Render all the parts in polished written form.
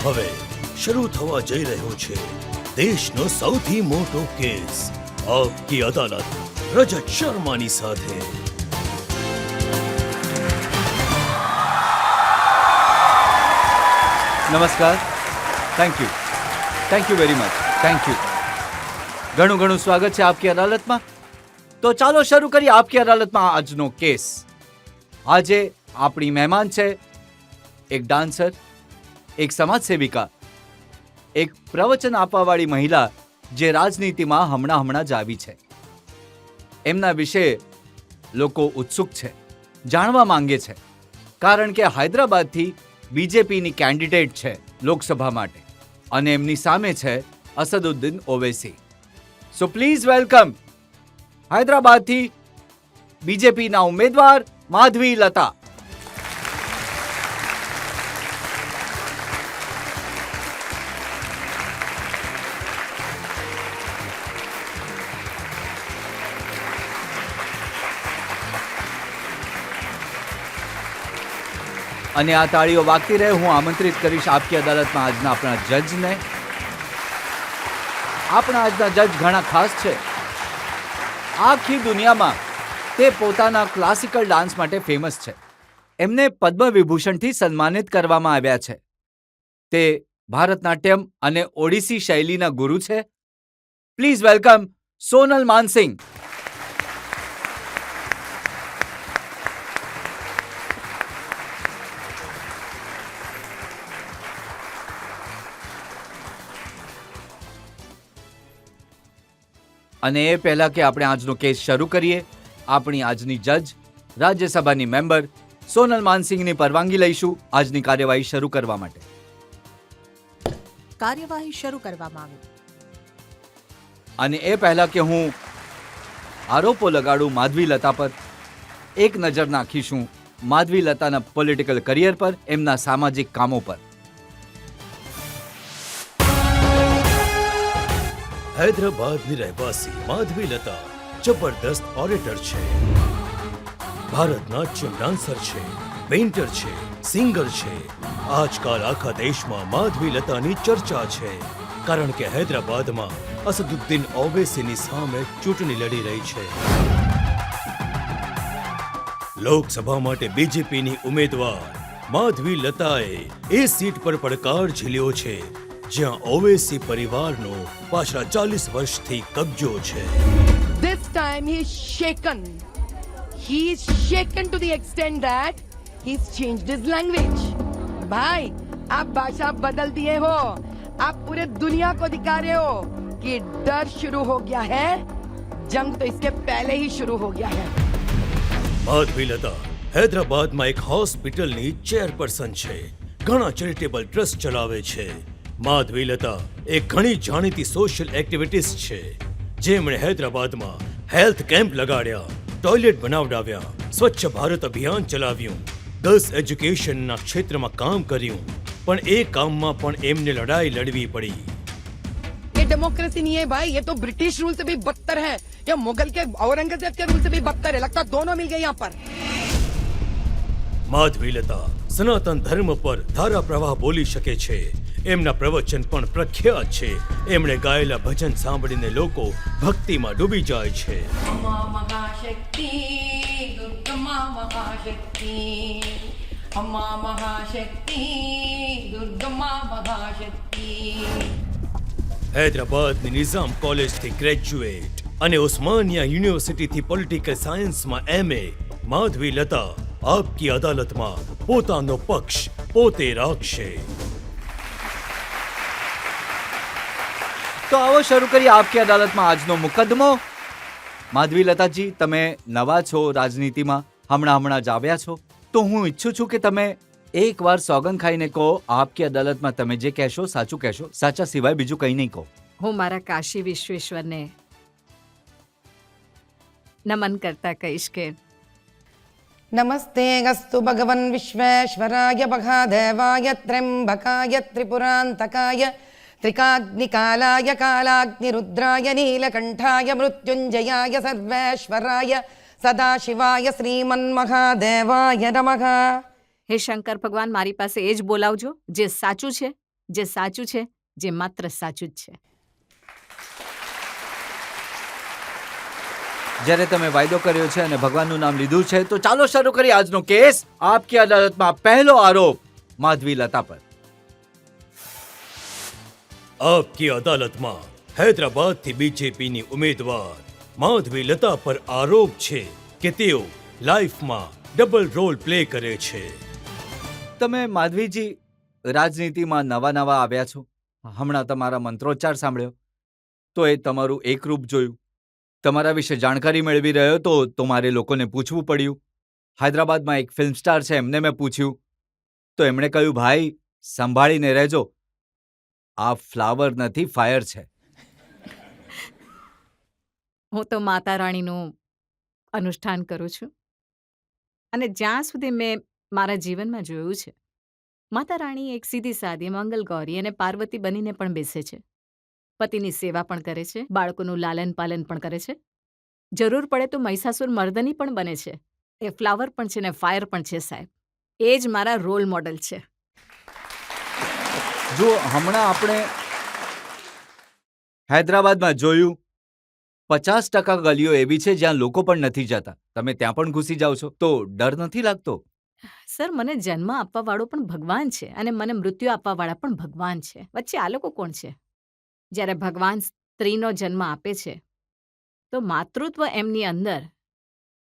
હવે શરૂ થવા જઈ રહ્યો છે દેશનો સૌથી મોટો કેસ આપકી અદાલત રજત શર્માની સાથે. નમસ્કાર. Thank you very much. Thank you. ઘણું સ્વાગત છે આપકી અદાલતમાં. તો ચાલો શરૂ કરીએ આપકી અદાલતમાં આજનો કેસ. આજે આપણી મહેમાન છે એક ડાન્સર, એક સમાજ સેવિકા, એક પ્રવચન આપવાવાળી મહિલા જે રાજનીતિમાં હમણાં જ આવી છે. એમના વિશે લોકો ઉત્સુક છે, જાણવા માંગે છે, કારણ કે હૈદરાબાદથી બીજેપીની કેન્ડિડેટ છે લોકસભા માટે અને એમની સામે છે અસદુદ્દીન ઓવૈસી. સો પ્લીઝ વેલકમ હૈદરાબાદથી બીજેપીના ઉમેદવાર માધવી લતા. અને આ તાળીઓ વાગતી રહે. હું આમંત્રિત કરીશ આપકી અદાલતમાં આજના આપણા જજને. આપણા આજના જજ ઘણા ખાસ છે. આખી દુનિયામાં તે પોતાના ક્લાસિકલ ડાન્સ માટે ફેમસ છે. એમને પદ્મ વિભૂષણથી સન્માનિત કરવામાં આવ્યા છે. તે ભારતનાટ્યમ અને ઓડિસી શૈલીના ગુરુ છે. Please welcome Sonal Mansingh. અને એ પહેલા કે આપણે આજનો કેસ શરૂ કરીએ, આપણી આજની જજ, રાજ્યસભાની મેમ્બર સોનલ માનસિંહની પરવાનગી લઈશું આજની કાર્યવાહી શરૂ કરવા માટે. કાર્યવાહી શરૂ કરવામાં આવી. અને એ પહેલા કે હું આરોપો લગાડું માધવી લતા પર, એક નજર નાખીશું માધવી લતાના પોલિટિકલ કરિયર પર, એમના સામાજિક કામો પર. હૈદરાબાદની રહેવાસી માધવી લતા જબરદસ્ત ઓરેટર છે, ભારતનાટ્યમ ડાન્સર છે, પેઇન્ટર છે, સિંગર છે. આજકાલ આખા દેશમાં માધવી લતાની ચર્ચા છે, કારણ કે હૈદરાબાદમાં અસદુદ્દીન ઓવૈસીની સામે ચૂંટણી લડી રહી છે. લોકસભા માટે બીજેપીની ઉમેદવાર માધવી લતાએ એ સીટ પર પડકાર ઝીલ્યો છે જ્યાં ઓવૈસી પરિવારનો પાછલા 40 વર્ષથી કબજો છે. This time he's shaken. He's shaken to the extent that he's changed his language. भाई, आप भाषा बदल दिए हो. आप पूरे दुनिया को दिखा रहे हो कि डर शुरू हो गया है. जंग तो इसके पहले ही शुरू हो गया है. માધવી લતા હૈદરાબાદમાં એક હોસ્પિટલની ચેરપર્સન છે, ઘણા ચેરિટેબલ ટ્રસ્ટ ચલાવે છે. માધવી લતા એક ઘણી જાણીતી સોશિયલ એક્ટિવિટીસ્ટ છે, જેમણે હૈદરાબાદમાં હેલ્થ કેમ્પ લગાડ્યા, ટોયલેટ બનાવડાવ્યા, સ્વચ્છ ભારત અભિયાન ચલાવ્યું, 10 એજ્યુકેશનના ક્ષેત્રમાં કામ કર્યું. પણ એ કામમાં પણ એમને લડાઈ લડવી પડી. ये डेमोक्रेसी नहीं है भाई, ये तो ब्रिटिश रूल से भी बदतर है. ये मुगल के औरंगजेब के रूल से भी बदतर है. लगता दोनों मिल गए यहाँ पर. માધવી લતા સનાતન ધર્મ પર ધારા પ્રવાહ બોલી શકે છે. એમના પ્રવચન પણ પ્રખ્યાત છે. એમણે ગાયેલા ભજન સાંભળીને લોકો ભક્તિમાં ડૂબી જાય છે. अम्मा महाशक्ति दुर्गमा महाशक्ति अम्मा महाशक्ति दुर्गमा महाशक्ति. હૈદરાબાદની નિઝામ કોલેજથી ગ્રેજ્યુએટ અને ઉસ્માનિયા યુનિવર્સિટીથી પોલિટિકલ સાયન્સમાં MA, માધવી લતા આપકી અદાલતમાં પોતાનો પક્ષ પોતે રાખશે. તો આવો શરૂ કરીએ આપકી અદાલતમાં આજનો મુકદ્દમો. માધવી લતાજી, તમે નવા છો રાજનીતિમાં, હમણાં જ આવ્યા છો, તો હું ઈચ્છું છું કે તમે એકવાર સોગંદ ખાઈને કહો, આપકી અદાલતમાં તમે જે કહેશો સાચું કહેશો, સાચા સિવાય બીજું કંઈ નહીં કહો. હું મારા કાશી વિશ્વેશ્વરને નમન કરતા કહીશ કે નમસ્તે ગસ્તુ ભગવન વિશ્વેશ્વરાય મહાદેવાય ત્ર્યંબકાય ત્રિપુરાંતકાય ત્રિકાગ્નિકાલાય કાલાગ્નિરુદ્રાય નીલકંઠાય મૃત્યુંજયાય સર્વેશ્વરાય સદાશિવાય શ્રીમન્મહાદેવાય નમઃ. હે શંકર ભગવાન, મારી પાસે એ જ બોલાવજો જે સાચું છે, જે સાચું છે, જે માત્ર સાચું જ છે. જ્યારે તમે વાયદો કર્યો છે અને ભગવાનનું નામ લીધું છે તો ચાલો શરૂ કરીએ આજનો કેસ. આપકી અદાલતમાં પહેલો આરોપ માધવી લતા પર. આપકી અદાલતમાં હૈદરાબાદથી બીજેપીની ઉમેદવાર માધવી લતા પર આરોપ છે કે તેઓ લાઈફમાં ડબલ રોલ પ્લે કરે છે. તમે માધવીજી રાજનીતિમાં નવા આવ્યા છો. હમણાં તમારા મંત્રોચ્ચાર સાંભળ્યો તો એ તમારું એક રૂપ જોયું. તમારા વિશે જાણકારી મેળવી રહ્યો તો મારે લોકોને પૂછવું પડ્યું. હૈદરાબાદમાં એક ફિલ્મ સ્ટાર છે, એમને મેં પૂછ્યું તો એમણે કહ્યું, ભાઈ સંભાળીને રહેજો, આ ફ્લાવર નથી ફાયર છે. હું તો માતા રાણીનું અનુષ્ઠાન કરું છું અને જ્યાં સુધી મેં મારા જીવનમાં જોયું છે, માતા રાણી એક સીધી સાદી મંગલ ગૌરી અને પાર્વતી બનીને પણ બેસે છે. પતિની સેવા પણ કરે છે, બાળકોનું લાલન પાલન પણ કરે છે. જરૂર પડે તો મહિષાસુર મર્દની પણ બને છે. એ ફ્લાવર પણ છે ને ફાયર પણ છે સાહેબ. એ જ મારા રોલ મોડલ છે. જો હમણાં આપણે હૈદરાબાદમાં જોયું 50% ગલીઓ એવી છે જ્યાં લોકો પણ નથી જતા. તમે ત્યાં પણ ઘૂસી જાઓ છો તો ડર નથી લાગતો? સર, મને જન્મ આપવાવાળો પણ ભગવાન છે અને મને મૃત્યુ આપવાવાળા પણ ભગવાન છે. વચ્ચે આ લોકો કોણ છે? જ્યારે ભગવાન સ્ત્રીનો જન્મ આપે છે તો માતૃત્વ એમની અંદર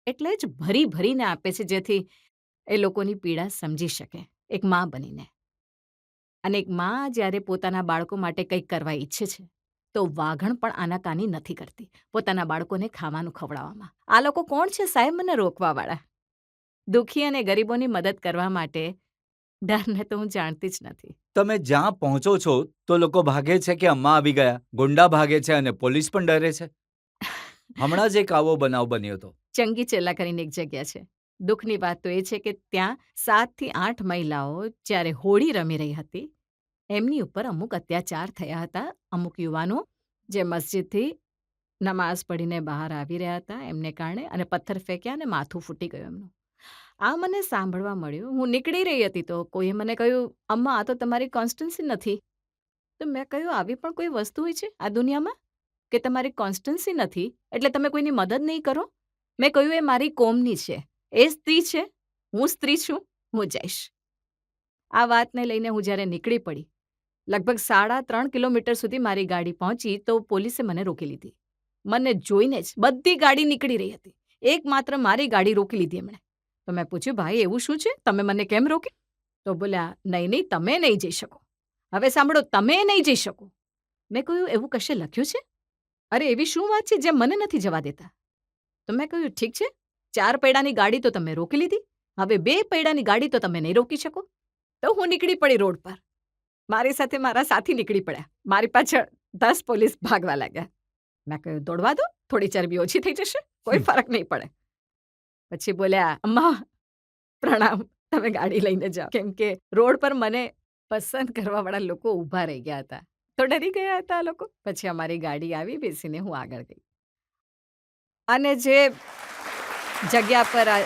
એટલે જ ભરીને આપે છે, જેથી એ લોકોની પીડા સમજી શકે એક મા બનીને. અને એક મા જ્યારે પોતાના બાળકો માટે કંઈક કરવા ઈચ્છે છે તો વાઘણ પણ આનાકાની નથી કરતી પોતાના બાળકોને ખાવાનું ખવડાવવામાં. આ લોકો કોણ છે સાહેબ મને રોકવાવાળા? દુઃખી અને ગરીબોની મદદ કરવા માટે ડરને તો હું જાણતી જ નથી. તમે જ્યાં પહોંચો છો તો લોકો ભાગે છે કે અમ્મા આવી ગયા, ગુંડા ભાગે છે અને પોલીસ પણ ડરે છે. હમણાં જ એક આવો બનાવ બન્યો હતો. ચંગી ચેલા કરીને એક જગ્યા છે. દુઃખની વાત તો એ છે કે ત્યાં 7 થી 8 મહિલાઓ જ્યારે હોળી રમી રહી હતી, એમની ઉપર અમુક અત્યાચાર થયા હતા. અમુક યુવાનો જે મસ્જિદથી નમાઝ પઢીને બહાર આવી રહ્યા હતા એમને કારણે, અને પથ્થર ફેંક્યા અને માથું ફૂટી ગયું એમનું. આ મને સાંભળવા મળ્યું. હું નીકળી રહી હતી તો કોઈએ મને કહ્યું, અમ્મા આ તો તમારી કોન્સ્ટન્સી નથી. તો મેં કહ્યું, આવી પણ કોઈ વસ્તુ હોય છે આ દુનિયામાં કે તમારી કોન્સ્ટન્સી નથી એટલે તમે કોઈની મદદ નહીં કરો? મેં કહ્યું, એ મારી કોમની છે, એ સ્ત્રી છે, હું સ્ત્રી છું, હું જઈશ. આ વાતને લઈને હું જ્યારે નીકળી પડી, લગભગ 3.5 કિલોમીટર સુધી મારી ગાડી પહોંચી તો પોલીસે મને રોકી લીધી. મને જોઈને જ બધી ગાડી નીકળી રહી હતી, એકમાત્ર મારી ગાડી રોકી લીધી એમણે. તો મેં પૂછ્યું, ભાઈ એવું શું છે, તમે મને કેમ રોકી? તો બોલ્યા, નહીં તમે નહીં જઈ શકો. હવે સાંભળો, તમે નહીં જઈ શકો. મેં કહ્યું, એવું કશે લખ્યું છે? અરે એવી શું વાત છે જે મને નથી જવા દેતા? તો મેં કહ્યું, ઠીક છે, 4 પૈડાની ગાડી તો તમે રોકી લીધી, હવે 2 પૈડાની ગાડી તો તમે નહીં રોકી શકો. તો હું નીકળી પડી રોડ પર. મારી સાથે મારા સાથી નીકળી પડ્યા. મારી પાછળ 10 પોલીસ ભાગવા લાગ્યા. મેં કહ્યું, દોડવા દો, થોડી ચરબી ઓછી થઈ જશે, કોઈ ફરક નહીં પડે. પછી બોલ્યા, અમ્મા પ્રણામ, તમે ગાડી લઈને જાઓ. કેમ કે રોડ પર મને પસંદ કરવાવાળા લોકો ઊભા રહી ગયા હતા, તો ડરી ગયા હતા આ લોકો. પછી અમારી ગાડી આવી, બેસીને હું આગળ ગઈ. અને જે જગ્યા પર આ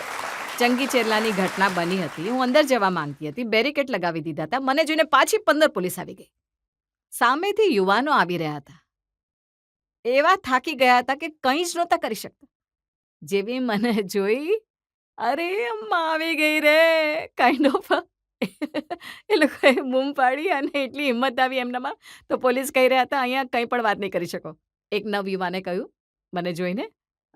ચંગી ચેરલાની ઘટના બની હતી, હું અંદર જવા માંગતી હતી, બેરિકેડ લગાવી દીધા હતા. મને જોઈને પાછી 15 પોલીસ આવી ગઈ. સામેથી યુવાનો આવી રહ્યા હતા, એવા થાકી ગયા હતા કે કંઈ જ નહોતા કરી શકતા. જેવી મને જોઈ, અરે અમ્મા આવી ગઈ રે, કાઇન્ડ ઓફ એ લોકોએ બૂમ પાડી અને એટલી હિંમત આવી એમનામાં. તો પોલીસ કહી રહ્યા હતા, અહીંયા કંઈ પણ વાત નહીં કરી શકો. એક નવયુવાને કહ્યું મને જોઈને,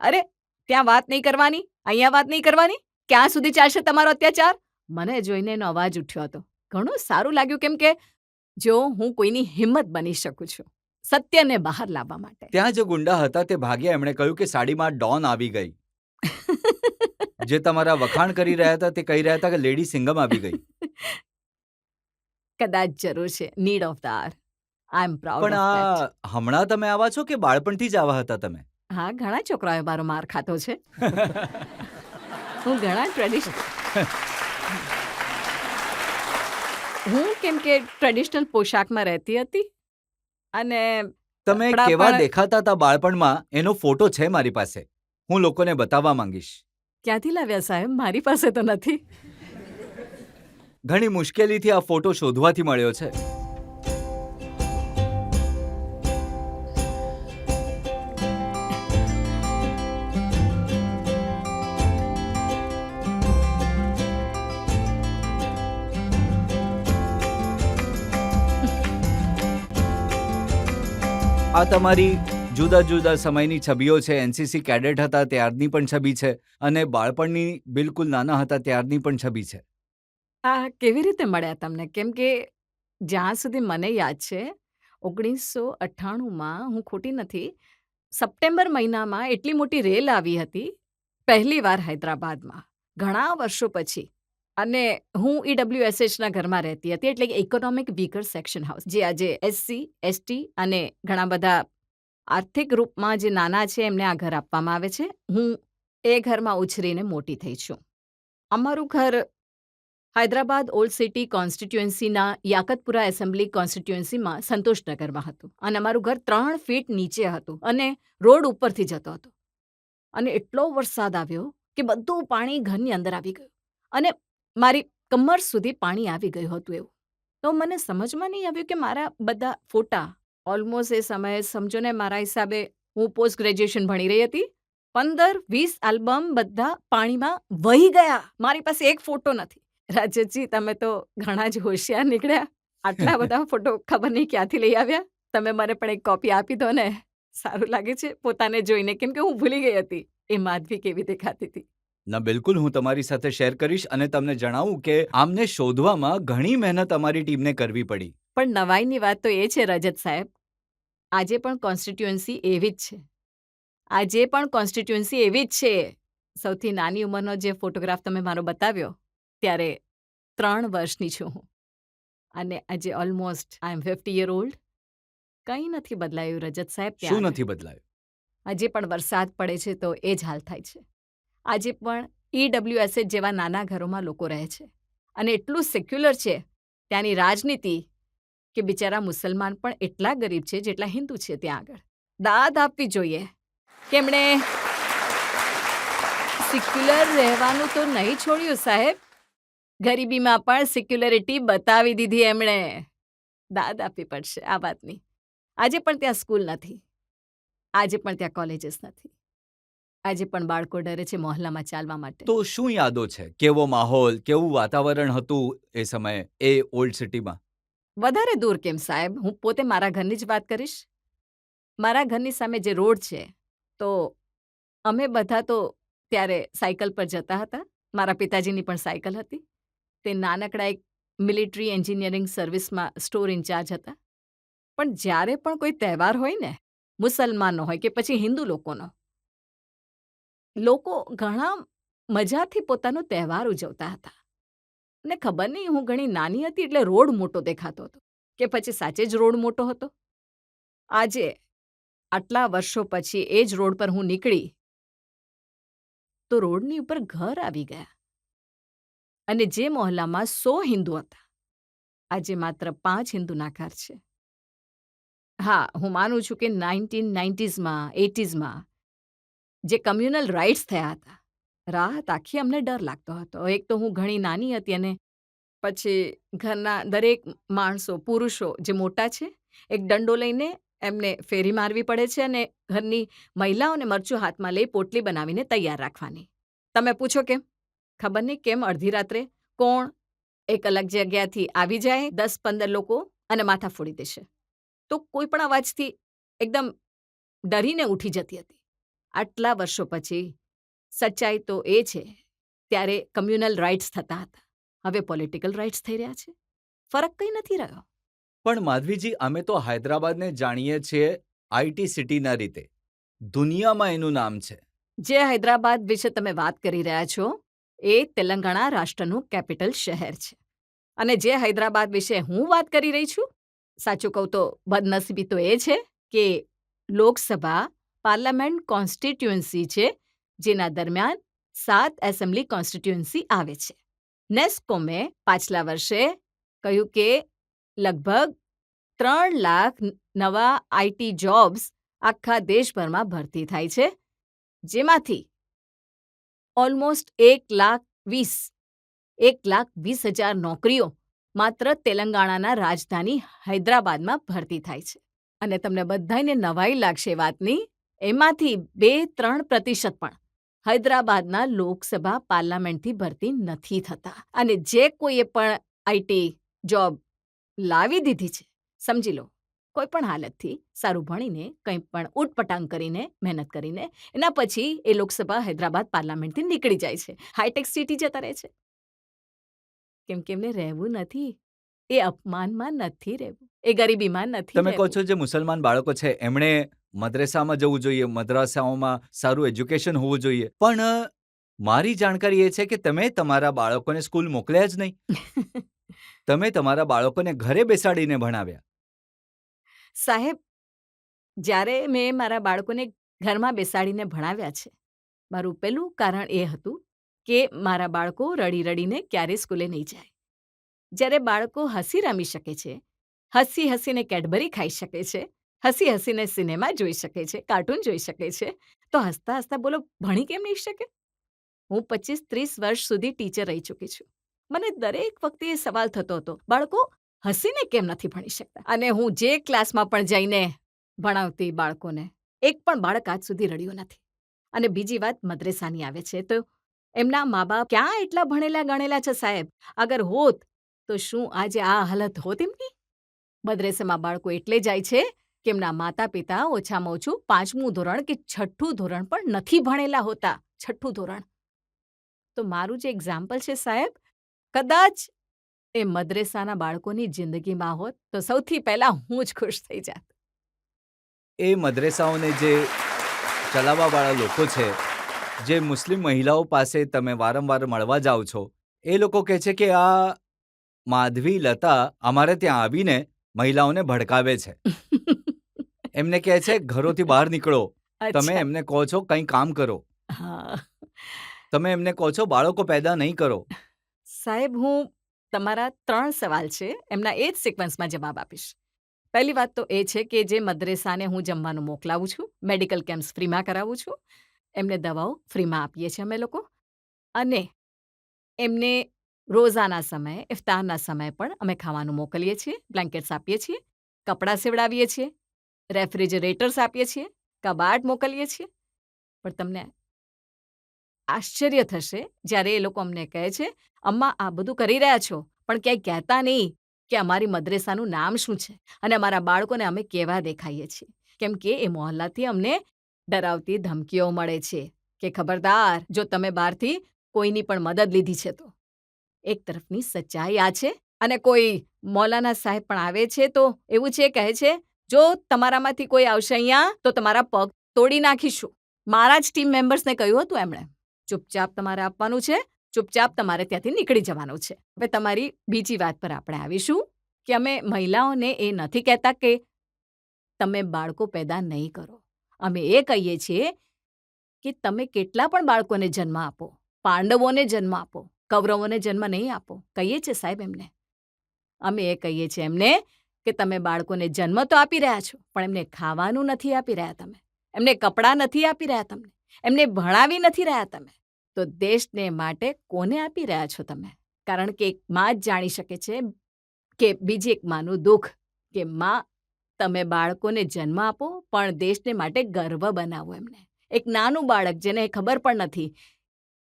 અરે ત્યાં વાત નહીં કરવાની, અહીંયા વાત નહીં કરવાની, ક્યાં સુધી ચાલશે તમારો અત્યાચાર? મને જોઈને એનો અવાજ ઉઠ્યો હતો. ઘણું સારું લાગ્યું, કેમ કે જો હું કોઈની હિંમત બની શકું છું સત્યને બહાર લાવવા માટે. ત્યાં જે ગુંડા હતા તે ભાગ્યા. એમણે કહ્યું કે સાડીમાં ડોન આવી ગઈ. જે તમારા વખાણ કરી રહ્યા હતા તે કહી રહ્યા હતા કે લેડી સિંગમ આવી ગઈ. કદાચ જરૂર છે, need of the hour. I am proud પણ ઓફ ધેટ. આ હમણાં તમે આવા છો કે બાળપણથી જ આવા હતા તમે? હા, ઘણા છોકરાઓએ મારો માર ખાતો છે. હું ઘણા ટ્રેડિશનલ હું કેમ કે ટ્રેડિશનલ પોશાકમાં રહેતી હતી અને તમે કપડાં કેવા પણ- દેખાતા હતા બાળપણમાં એનો ફોટો છે મારી પાસે, હું લોકોને બતાવવા માંગીશ. ક્યાંથી લાવ્યા સાહેબ? મારી પાસે તો નથી. ઘણી મુશ્કેલીથી આ ફોટો શોધવાથી મળ્યો છે. આ તમારી જુદા જુદા સમયની છબીઓ છે. એનસીસી કેડેટ હતા ત્યારની પણ છબી છે અને બાળપણની બિલકુલ નાના હતા ત્યારની પણ છબી છે. આ કેવી રીતે મળ્યા તમને? કેમ કે જ્યાં સુધી મને યાદ છે 1998માં, હું ખોટી નથી, સપ્ટેમ્બર મહિનામાં એટલી મોટી રેલ આવી હતી પહેલીવાર હૈદરાબાદમાં, ઘણા વર્ષો પછી. અને હું EWSHના ઘરમાં રહેતી હતી, એટલે કે ઇકોનોમિક વીકર સેક્શન હાઉસ, જે આજે SC, ST અને ઘણા બધા આર્થિક રૂપમાં જે નાના છે એમને આ ઘર આપવામાં આવે છે. હું એ ઘરમાં ઉછરીને મોટી થઈ છું. અમારું ઘર હૈદરાબાદ ઓલ્ડ સિટી કોન્સ્ટિટ્યુએન્સીના યાકતપુરા એસેમ્બલી કોન્સ્ટિટ્યુએન્સીમાં સંતોષનગરમાં હતું. અને અમારું ઘર 3 ફીટ નીચે હતું અને રોડ ઉપરથી જતો હતો. અને એટલો વરસાદ આવ્યો કે બધું પાણી ઘરની અંદર આવી ગયું અને મારી કમર સુધી પાણી આવી ગયું હતું એવું. તો મને સમજમાં નહીં આવ્યું કે મારા બધા ફોટા, ઓલમોસ્ટ એ સમયે સમજો ને, મારા હિસાબે હું પોસ્ટ ગ્રેજ્યુએશન ભણી રહી હતી, 15-20 આલ્બમ બધા પાણીમાં વહી ગયા. મારી પાસે એક ફોટો નથી. રાજતજી, તમે તો ઘણા જ હોશિયાર નીકળ્યા. આટલા બધા ફોટો ખબર નહીં ક્યાંથી લઈ આવ્યા. તમે મને પણ એક કોપી આપી દો ને. સારું લાગે છે પોતાને જોઈને, કેમ કે હું ભૂલી ગઈ હતી એ માધવી કેવી દેખાતી હતી. ના, બિલકુલ હું તમારી સાથે શેર કરીશ અને તમને જણાવું કે આમને શોધવામાં ઘણી મહેનત અમારી ટીમને કરવી પડી. પણ નવાઈની વાત તો એ છે રજત સાહેબ, આજે પણ કોન્સ્ટિટ્યુઅન્સી એવી જ છે. આજે પણ કોન્સ્ટિટ્યુઅન્સી એવી જ છે. સૌથી નાની ઉંમરનો જે ફોટોગ્રાફ તમે મારો બતાવ્યો, ત્યારે 3 વર્ષની છું હું. અને આજે ઓલમોસ્ટ આઈ એમ 50 યર ઓલ્ડ. કંઈ નથી બદલાયું રજત સાહેબ. શું ત્યાં નથી બદલાયું? આજે પણ વરસાદ પડે છે તો એ જ હાલ થાય છે. આજે પણ EWSH જેવા નાના ઘરોમાં લોકો રહે છે અને એટલું સેક્યુલર છે ત્યાંની રાજનીતિ કે બિચારા મુસલમાન પણ એટલા ગરીબ છે જેટલા હિન્દુ છે ત્યાં આગળ. દાદ આપવી જોઈએ કે એમણે સિક્યુલર રહેવાનું તો નહીં છોડ્યું સાહેબ, ગરીબીમાં પણ સિક્યુલરિટી બતાવી દીધી એમણે. દાદ આપવી પડશે આ વાતની. આજે પણ ત્યાં સ્કૂલ નથી, આજે પણ ત્યાં કોલેજીસ નથી, આજે પણ બાળકો ડરે છે મોહલ્લામાં ચાલવા માટે. તો શું યાદો છે? કેવો માહોલ, કેવું વાતાવરણ હતું એ સમયે એ ઓલ્ડ સિટીમાં? વધારે દૂર કેમ સાહેબ, હું પોતે મારા ઘરની જ વાત કરીશ. મારા ઘરની સામે જે રોડ છે, તો અમે બધા તો ત્યારે સાયકલ પર જતા હતા. મારા પિતાજીની પણ સાયકલ હતી. તે નાનકડા એક મિલિટરી એન્જિનિયરિંગ સર્વિસમાં સ્ટોર ઇન્ચાર્જ હતા. પણ જ્યારે પણ કોઈ તહેવાર હોય ને, મુસલમાનનો હોય કે પછી હિન્દુ લોકોનો, લોકો ઘણા મજાથી પોતાનો તહેવાર ઉજવતા હતા. અને ખબર નહીં, હું ઘણી નાની હતી એટલે રોડ મોટો દેખાતો હતો કે પછી સાચે જ રોડ મોટો હતો. આજે આટલા વર્ષો પછી એ જ રોડ પર હું નીકળી તો રોડની ઉપર ઘર આવી ગયા. અને જે મોહલ્લામાં 100 હિન્દુ હતા, આજે માત્ર 5 હિન્દુના ઘર છે. હા, હું માનું છું કે 1990sમાં 80sમાં જે કમ્યુનલ રાઇટ્સ થયા હતા, રાહત આખી અમને ડર લાગતો હતો. એક તો હું ઘણી નાની હતી અને પછી ઘરના દરેક માણસો, પુરુષો જે મોટા છે, એક દંડો લઈને એમને ફેરી મારવી પડે છે અને ઘરની મહિલાઓને મરચું હાથમાં લઈ પોટલી બનાવીને તૈયાર રાખવાની. તમે પૂછો કેમ? ખબર નહીં કેમ અડધી રાત્રે કોણ એક અલગ જગ્યાથી આવી જાય, 10-15 લોકો, અને માથા ફોડી દેશે. તો કોઈ પણ અવાજથી એકદમ ડરીને ઉઠી જતી હતી. આટલા વર્ષો પછી સચ્ચાઈ તો એ છે, ત્યારે કમ્યુનલ રાઇટ્સ થતા હતા, હવે પોલિટિકલ રાઇટ્સ થઈ રહ્યા છે. ફરક કંઈ નથી રહ્યો. પણ માધવીજી, અમે તો હૈદરાબાદને જાણીએ છીએ IT સિટીના રીતે. દુનિયામાં એનું નામ છે. જે હૈદરાબાદ વિશે તમે વાત કરી રહ્યા છો એ તેલંગાણા રાષ્ટ્રનું કેપિટલ શહેર છે. અને જે હૈદરાબાદ વિશે હું વાત કરી રહી છું, સાચું કહું તો બદનસીબી તો એ છે કે લોકસભા પાર્લામેન્ટ કોન્સ્ટિટ્યુઅન્સી છે, જેના દરમિયાન 7 એસેમ્બલી કોન્સ્ટિટ્યુઅન્સી આવે છે. નેસ્કોમે પાછલા વર્ષે કહ્યું કે લગભગ 3 લાખ નવા IT જોબ્સ આખા દેશભરમાં ભરતી થાય છે, જેમાંથી ઓલમોસ્ટ 1,20,000 નોકરીઓ માત્ર તેલંગાણાના રાજધાની હૈદરાબાદમાં ભરતી થાય છે. અને તમને બધાને નવાઈ લાગશે વાતની, એમાંથી 2-3% પણ હૈદરાબાદના લોકસભા પાર્લામેન્ટથી ભરતી નથી થતા. અને જે કોઈએ પણ IT જોબ લાવી દીધી છે, સમજી લો કોઈ પણ હાલતથી સારું ભણીને કંઈ પણ ઉટપટાંગ કરીને મહેનત કરીને એના પછી એ લોકસભા હૈદરાબાદ પાર્લામેન્ટથી નીકળી જાય છે, હાઈટેક સિટી જતા રહે છે. કેમ કે એમને રહેવું નથી, એ અપમાનમાં નથી રહેવું, એ ગરીબીમાં નથી તમે કહો રહેવું. છો જે મુસલમાન બાળકો છે એમણે મદ્રેસામાં જવું જોઈએ, મદ્રાસાઓમાં સારું એજ્યુકેશન હોવું જોઈએ, પણ મારી જાણકારી એ છે કે તમે તમારા બાળકોને સ્કૂલ મોકલ્યા જ નહીં. તમે તમારા બાળકોને ઘરે બેસાડીને ભણાવ્યા. સાહેબ, જ્યારે મેં મારા બાળકોને ઘરમાં બેસાડીને ભણાવ્યા છે, મારું પહેલું કારણ એ હતું કે મારા બાળકો રડી રડીને ક્યારેય સ્કૂલે નહીં જાય. જ્યારે બાળકો હસી રમી શકે છે, હસી હસીને કેડબરી ખાઈ શકે છે, હસી હસીને સિનેમા જોઈ શકે છે, કાર્ટૂન જોઈ શકે છે, તો હસતા હસતા બોલો ભણી કેમ નહીં શકે? હું 25-30 વર્ષ સુધી ટીચર રહી ચૂકી છું. મને દરેક વખતે એ સવાલ થતો હતો, બાળકો હસીને કેમ નથી ભણી શકતા? અને હું જે ક્લાસમાં પણ જઈને ભણાવતી બાળકોને, એક પણ બાળક આજ સુધી રડ્યું નથી. અને બીજી વાત મદ્રેસાની આવે છે તો એમના મા બાપ ક્યાં એટલા ભણેલા ગણેલા છે સાહેબ? અગર હોત તો શું આજે આ હાલત હોત એમની? મદ્રેસામાં બાળકો એટલે જાય છે કે એમના માતા પિતા ઓછામાં ઓછું 5મું ધોરણ કે 6ઠ્ઠું ધોરણ પણ નથી ભણેલા હોતા. 6ઠ્ઠું ધોરણ. તો મારું જે એક્ઝામ્પલ છે સાહેબ, કદાચ એ મદ્રેસાના બાળકોની જિંદગીમાં હોત તો સૌથી પહેલા હું જ ખુશ થઈ જાત. એ મદ્રેસાઓને જે ચલાવવાવાળા લોકો છે, જે મુસ્લિમ મહિલાઓ પાસે તમે વારંવાર મળવા જાઓ છો, એ લોકો કહે છે કે આ માધવી લતા અમારે ત્યાં આવીને મહિલાઓને ભડકાવે છે. એમને કહે છે ઘરોથી બહાર નીકળો, તમે અચ્છા. એમને કહો છો કંઈ કામ કરો, હા. તમે એમને કહો છો બાળકો પેદા નહીં કરો. સાહેબ, હું તમારા 3 સવાલ છે એમના એ જ સિક્વન્સમાં જવાબ આપીશ. પહેલી વાત તો એ છે કે જે મદ્રેસાને હું જમવાનું મોકલાવું છું, મેડિકલ કેમ્પ્સ ફ્રીમાં કરાવું છું, એમને દવાઓ ફ્રીમાં આપીએ છીએ અમે લોકો, અને એમને રોઝાના સમયે, ઇફ્તારના સમયે પણ અમે ખાવાનું મોકલીએ છીએ, બ્લેન્કેટ્સ આપીએ છીએ, કપડાં સીવડાવીએ છીએ, રેફ્રિજરેટર્સ આપીએ છીએ, કબાટ મોકલીએ છીએ. પણ તમને આશ્ચર્ય થશે જ્યારે એ લોકો અમને કહે છે, અમ્મા આ બધું કરી રહ્યા છો પણ ક્યાંય કહેતા નહીં કે અમારી મદ્રેસાનું નામ શું છે અને અમારા બાળકોને અમે કેવા દેખાઈએ છીએ. કેમ કે એ મોહલ્લાથી અમને ડરાવતી ધમકીઓ મળે છે કે ખબરદાર, જો તમે બહારથી કોઈની પણ મદદ લીધી છે તો. એક તરફની સચ્ચાઈ આ છે. અને કોઈ મૌલાના સાહેબ પણ આવે છે તો એવું છે, કહે છે, જો તમારામાંથી કોઈ આવશે અહીંયા તો તમારા પગ તોડી નાખીશું. મારા જ ટીમ મેમ્બર્સને કહ્યું હતું એમણે, ચૂપચાપ તમારે આપવાનું છે, ચૂપચાપ તમારે ત્યાંથી નીકળી જવાનું છે. હવે તમારી બીજી વાત પર આપણે આવીશું કે અમે મહિલાઓને એ નથી કહેતા કે તમે બાળકો પેદા નહીં કરો. અમે એ કહીએ છીએ કે તમે કેટલા પણ બાળકોને જન્મ આપો, પાંડવોને જન્મ આપો, કૌરવોને જન્મ નહીં આપો. કહીએ છીએ સાહેબ એમને. અમે એ કહીએ છીએ એમને કે તમે બાળકોને જન્મ તો આપી રહ્યા છો પણ એમને ખાવાનું નથી આપી રહ્યા તમે, એમને કપડાં નથી આપી રહ્યા તમને, એમને ભણાવી નથી રહ્યા તમે. તો દેશને માટે કોને આપી રહ્યા છો તમે? કારણ કે એક માં જ જાણી શકે છે કે બીજી એક માનું દુઃખ, કે માં તમે બાળકોને જન્મ આપો પણ દેશને માટે ગર્વ બનાવો એમને. એક નાનું બાળક જેને ખબર પણ નથી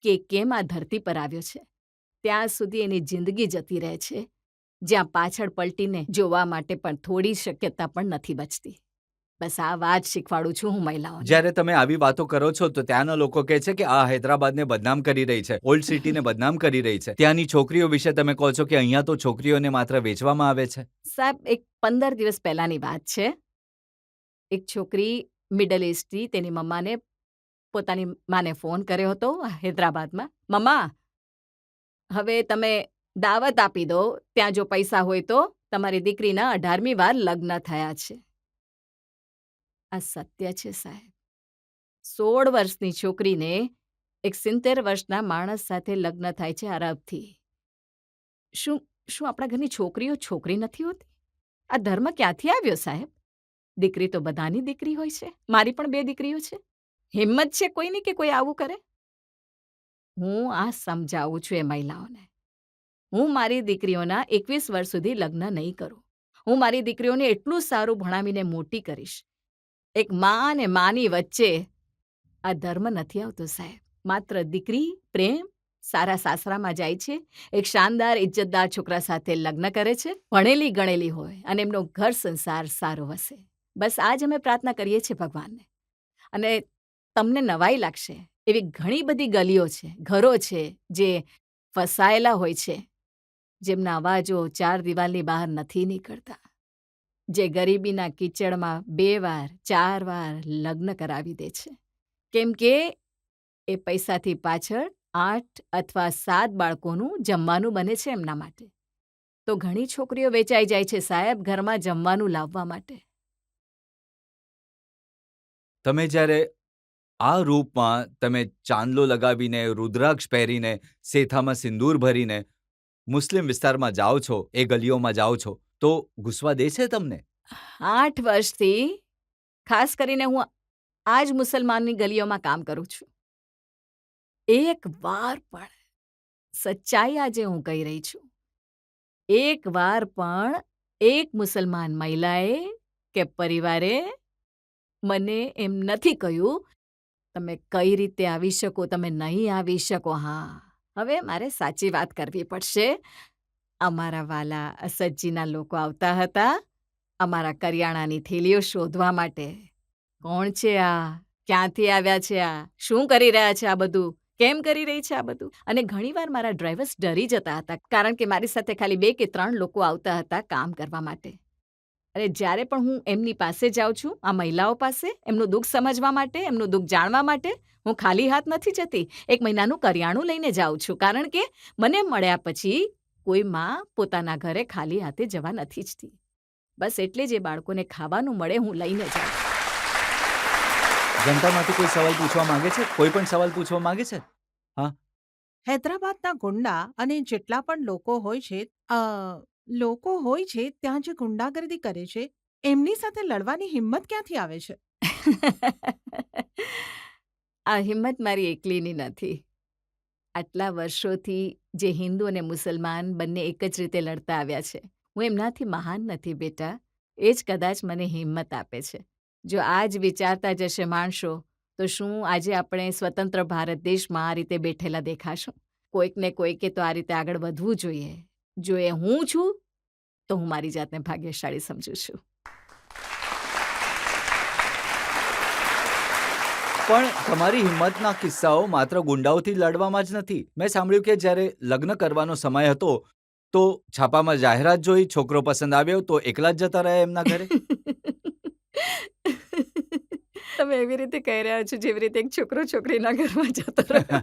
કે કેમ આ ધરતી પર આવ્યો છે, ત્યાં સુધી એની જિંદગી જતી રહે છે, જ્યાં પાછળ પલટીને જોવા માટે પણ થોડી શક્યતા પણ નથી બચતી. બસ આ વાત શીખવાડું છું હું મહિલાઓને. જ્યારે તમે આવી વાતો કરો છો તો ત્યાંના લોકો કહે છે કે આ હૈદરાબાદને બદનામ કરી રહી છે, ઓલ્ડ સિટીને બદનામ કરી રહી છે. ત્યાંની છોકરીઓ વિશે તમે કહો છો કે અહીંયા તો છોકરીઓને માત્ર વેચવામાં આવે છે. સાહેબ, એક 15 દિવસ પહેલાની વાત છે. એક છોકરી મિડલ ઇસ્ટથી તેની મમ્માને, પોતાની માને ફોન કર્યો હતો હૈદરાબાદમાં, મમ્મા હવે તમે દાવત આપી દો, ત્યાં જો પૈસા હોય તો તમારી દીકરીના 18મી વાર લગ્ન થયા છે. આ સત્ય છે સાહેબ. 16 વર્ષની છોકરીને એક 70 વર્ષના માણસ સાથે લગ્ન થાય છે અરબથી. શું શું આપણા ઘરની છોકરીઓ છોકરી નથી હોતી? આ ધર્મ ક્યાંથી આવ્યો સાહેબ? દીકરી તો બધાની દીકરી હોય છે. મારી પણ 2 દીકરીઓ છે. હિંમત છે કોઈની કે કોઈ આવું કરે? હું આ સમજાવું છું એ મહિલાઓને. હું મારી દીકરીઓના 21 વર્ષ સુધી લગ્ન નહીં કરું. હું મારી દીકરીઓને એટલું સારું ભણાવીને મોટી કરીશ. એક મા અને માની વચ્ચે આ ધર્મ નથી આવતો સાહેબ. માત્ર દીકરી, પ્રેમ, સારા સાસરામાં જાય છે, એક શાનદાર ઇજ્જતદાર છોકરા સાથે લગ્ન કરે છે, ભણેલી ગણેલી હોય અને એમનો ઘર સંસાર સારો વસે. બસ આ જ અમે પ્રાર્થના કરીએ છીએ ભગવાનને. અને તમને નવાઈ લાગશે એવી ઘણી બધી ગલીઓ છે, ઘરો છે જે ફસાયેલા હોય છે, જેમના અવાજો 4 દિવાલની બહાર નથી નીકળતા, જે ગરીબીના કીચડમાં 2 વાર 4 વાર લગ્ન કરાવી દે છે, કેમ કે એ પૈસાથી પાછળ 8 અથવા 7 બાળકોનું જમવાનું બને છે એમના માટે. તો ઘણી છોકરીઓ વેચાઈ જાય છે સાહેબ, ઘરમાં જમવાનું લાવવા માટે. તમે જ્યારે આ રૂપમાં તમે ચાંદલો લગાવીને, રુદ્રાક્ષ પહેરીને, સેથામાં સિંદૂર ભરીને મુસ્લિમ વિસ્તારમાં જાઓ છો, એ ગલીઓમાં જાઓ છો, તો ગુસ્વા દે છે તમને? 8 વર્ષથી ખાસ કરીને હું આ જ મુસલમાનની ગલીઓમાં કામ કરું છું. એક વાર પણ સચ્ચાઈ આજે હું કહી રહી છું, એક વાર પણ એક મુસલમાન મહિલાએ કે પરિવારે મને એમ નથી કહ્યું તમે કઈ રીતે આવી શકો, તમે નહીં આવી શકો. હા, હવે મારે સાચી વાત કરવી પડશે. અમારા વાલા અસદજીના લોકો આવતા હતા અમારા કરિયાણાની થેલીઓ શોધવા માટે. કોણ છે આ? ક્યાંથી આવ્યા છે આ? શું કરી રહ્યા છે આ બધું? કેમ કરી રહી છે આ બધું? અને ઘણીવાર મારા ડ્રાઈવર્સ ડરી જતા હતા, કારણ કે મારી સાથે ખાલી 2 કે 3 લોકો આવતા હતા કામ કરવા માટે. અને જ્યારે પણ હું એમની પાસે જાઉં છું, આ મહિલાઓ પાસે, એમનું દુઃખ સમજવા માટે, એમનું દુઃખ જાણવા માટે, હું ખાલી હાથ નથી જતી. 1 મહિનાનું કરિયાણું લઈને જાઉં છું, કારણ કે મને મળ્યા પછી કોઈ માં પોતાના ઘરે ખાલી હાથે જવા નથી ઈચ્છતી. બસ એટલે જ એ બાળકોને ખાવાનું મળે હું લઈને જાઉં. જનતામાંથી કોઈ સવાલ પૂછવા માંગે છે? કોઈ પણ સવાલ પૂછવા માંગે છે? હૈદરાબાદના ગુંડા અને જેટલા પણ લોકો હોય છે ત્યાં જે ગુંડાગર્દી કરે છે એમની સાથે લડવાની હિંમત ક્યાંથી આવે છે? આ હિંમત મારી એકલીની નથી. આટલા વર્ષોથી જે હિન્દુ અને મુસલમાન બંને એક જ રીતે લડતા આવ્યા છે, હું એમનાથી મહાન નથી બેટા. એ જ કદાચ મને હિંમત આપે છે. જો આ જ વિચારતા જશે માણસો, તો શું આજે આપણે સ્વતંત્ર ભારત દેશમાં આ રીતે બેઠેલા દેખાશું? કોઈક ને કોઈકે તો આ રીતે આગળ વધવું જોઈએ. જો એ હું છું, તો હું મારી જાતને ભાગ્યશાળી સમજું છું. પણ તમારી હિંમતના કિસ્સાઓ માત્ર ગુંડાઓથી લડવામાં જ નથી. મેં સાંભળ્યું કે જ્યારે લગ્ન કરવાનો સમય હતો તો છાપામાં જાહેરાત જોઈ, છોકરો પસંદ આવ્યો તો એકલા જ જતા રહ્યા એમના ઘરે. તમે એવી રીતે કહી રહ્યા છો જેવી રીતે એક છોકરો છોકરીના ઘરમાં જતો રહ્યો.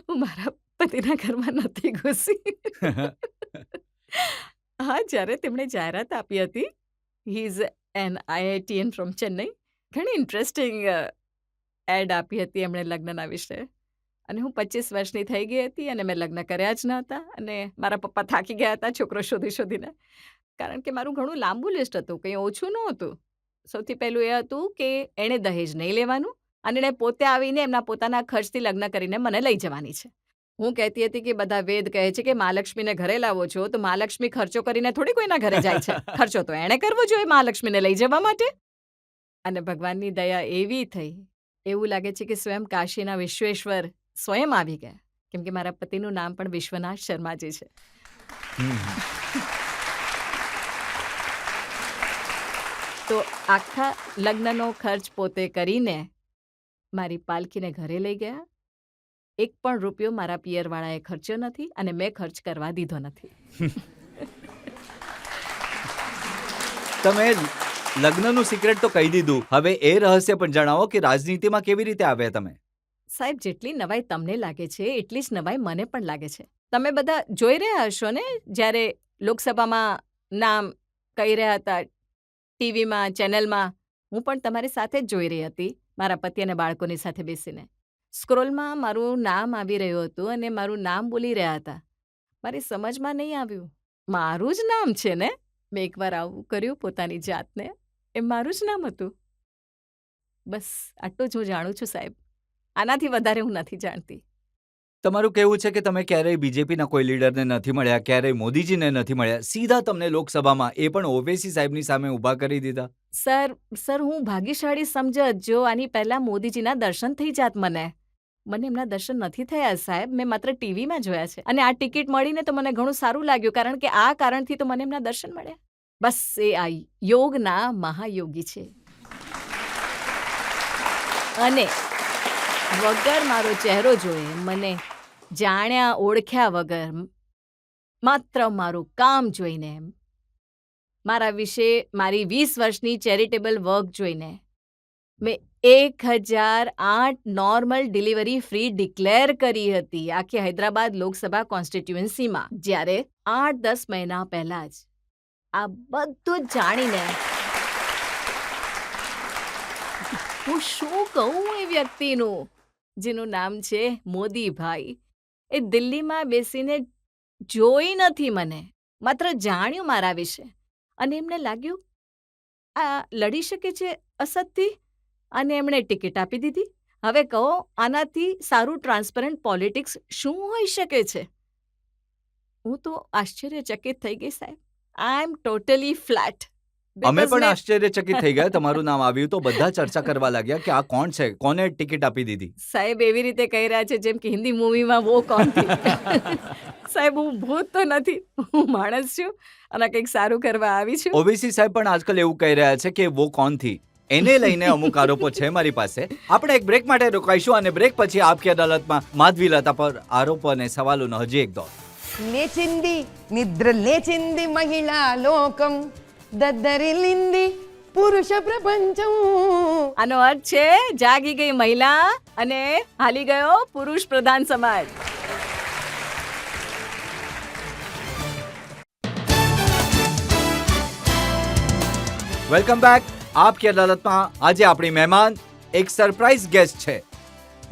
હું મારા પતિના ઘરમાં નથી ઘૂસી. હા, જ્યારે તેમણે જાહેરાત આપી હતી, he is an IITian from Chennai, ઘણી ઇન્ટરેસ્ટિંગ એડ આપી હતી એમણે લગ્નના વિશે. અને હું 25 વર્ષની થઈ ગઈ હતી અને મેં લગ્ન કર્યા જ નહોતા. અને મારા પપ્પા થાકી ગયા હતા છોકરો શોધી શોધીને, કારણ કે મારું ઘણું લાંબુ લિસ્ટ હતું, કંઈ ઓછું નહોતું. સૌથી પહેલું એ હતું કે એણે દહેજ નહીં લેવાનું અને એણે પોતે આવીને એમના પોતાના ખર્ચથી લગ્ન કરીને મને લઈ જવાની છે. હું કહેતી હતી કે બધા વેદ કહે છે કે મહાલક્ષ્મીને ઘરે લાવો છો તો મહાલક્ષ્મી ખર્ચો કરીને થોડી કોઈના ઘરે જાય છે. ખર્ચો તો એણે કરવો જોઈએ મહાલક્ષ્મીને લઈ જવા માટે. અને ભગવાનની દયા એવી થઈ, એવું લાગે છે કે સ્વયં કાશીના વિશ્વેશ્વર સ્વયં આવી ગયા, કેમ કે મારા પતિનું નામ પણ વિશ્વનાથ શર્માજી છે. તો આખા લગ્નનો ખર્ચ પોતે કરીને મારી પાલખીને ઘરે લઈ ગયા. 1 પણ રૂપિયો મારા પિયરવાળાએ ખર્ચ્યો નથી અને મેં ખર્ચ કરવા દીધો નથી. તમે લગ્નનું સિક્રેટ તો કહી દીધું, હવે એ રહસ્ય પણ જણાવો કે રાજનીતિમાં કેવી રીતે આવ્યા તમે? સાહેબ, જેટલી નવાઈ તમને લાગે છે એટલી જ નવાઈ મને પણ લાગે છે. તમે બધા જોઈ રહ્યા હશો ને, જ્યારે લોકસભામાં નામ કહી રહ્યા હતા ટીવીમાં, ચેનલમાં, હું પણ તમારી સાથે જ જોઈ રહી હતી મારા પતિ અને બાળકોની સાથે બેસીને. સ્ક્રોલમાં મારું નામ આવી રહ્યું હતું અને મારું નામ બોલી રહ્યા હતા. મારી સમજમાં નહીં આવ્યું, મારું જ નામ છે ને. મેં એકવાર આવું કર્યું પોતાની જાતને, એ મારું જ નામ હતું. બસ આટલું જ હું જાણું છું સાહેબ, આનાથી વધારે હું નથી જાણતી. તમારું કહેવું છે કે તમે ક્યારેય બીજેપીના કોઈ લીડરને નથી મળ્યા, ક્યારેય મોદીજીને નથી મળ્યા, સીધા તમને લોકસભામાં એ પણ ઓવેસી સાહેબની સામે ઊભા કરી દીધા. સર હું ભાગ્યશાળી સમજત જો આની પહેલા મોદીજીના દર્શન થઈ જાત મને એમના દર્શન નથી થયા સાહેબ, મેં માત્ર ટીવીમાં જોયા છે અને આ ટિકિટ મળીને તો મને ઘણું સારું લાગ્યું કારણ કે આ કારણથી તો મને એમના દર્શન મળ્યા. બસ એ આ યોગના મહાયોગી છે અને વગર મારો ચહેરો જોએ, મને જાણ્યા ઓળખ્યા વગર, માત્ર મારું કામ જોઈને, મારા વિશે મારી 20 વર્ષની ચેરિટેબલ વર્ક જોઈને મેં 1008 નોર્મલ ડિલિવરી ફ્રી ડિક્લેર કરી હતી આખી હૈદરાબાદ લોકસભા કોન્સ્ટિટ્યુઅન્સીમાં, જ્યારે 8-10 મહિના પહેલા જ આ બધું જ જાણીને હું શું કહું એ વ્યક્તિનું જેનું નામ છે મોદીભાઈ, એ દિલ્હીમાં બેસીને જોઈ નથી મને, માત્ર જાણ્યું મારા વિશે અને એમને લાગ્યું આ લડી શકે છે અસતથી અને એમણે ટિકિટ આપી દીધી. હવે કહો આનાથી સારું ટ્રાન્સપરન્ટ પોલિટિક્સ શું હોઈ શકે છે? હું તો આશ્ચર્યચકિત થઈ ગઈ સાહેબ. આઈ એમ ટોટલી ફ્લેટ. અમે પણ આશ્ચર્યચકિત થઈ ગયા. તમારું નામ આવ્યું તો બધા ચર્ચા કરવા લાગ્યા કે આ કોણ છે, કોને ટિકિટ આપી દીધી. સાહેબ એવી રીતે કહી રહ્યા છે જેમ કે હિન્દી મૂવીમાં વો કોણ થી. સાહેબ હું ભૂત તો નથી, હું માણસ છું અને કંઈક સારું કરવા આવી છું. ઓવેસી સાહેબ પણ આજકાલ એવું કહી રહ્યા છે કે વો કોણ થી, એને લઈને અમુક આરોપો છે મારી પાસે. આપણે એક બ્રેક માટે રોકાઈશું અને બ્રેક પછી આપકી અદાલતમાં માધવી લતા પર આરોપો અને સવાલોનો હજી એક દોર. లేచింది నిద్ర లేచింది మహిళా లోకం దద్దరిల్లింది పురుష ప్రపంచం. આનો અર્થ છે જાગી ગઈ મહિલા અને હાલી ગયો પુરુષ પ્રધાન સમાજ. Welcome back. આપકી અદાલતમાં આજે આપણી મહેમાન એક સરપ્રાઈઝ ગેસ્ટ છે.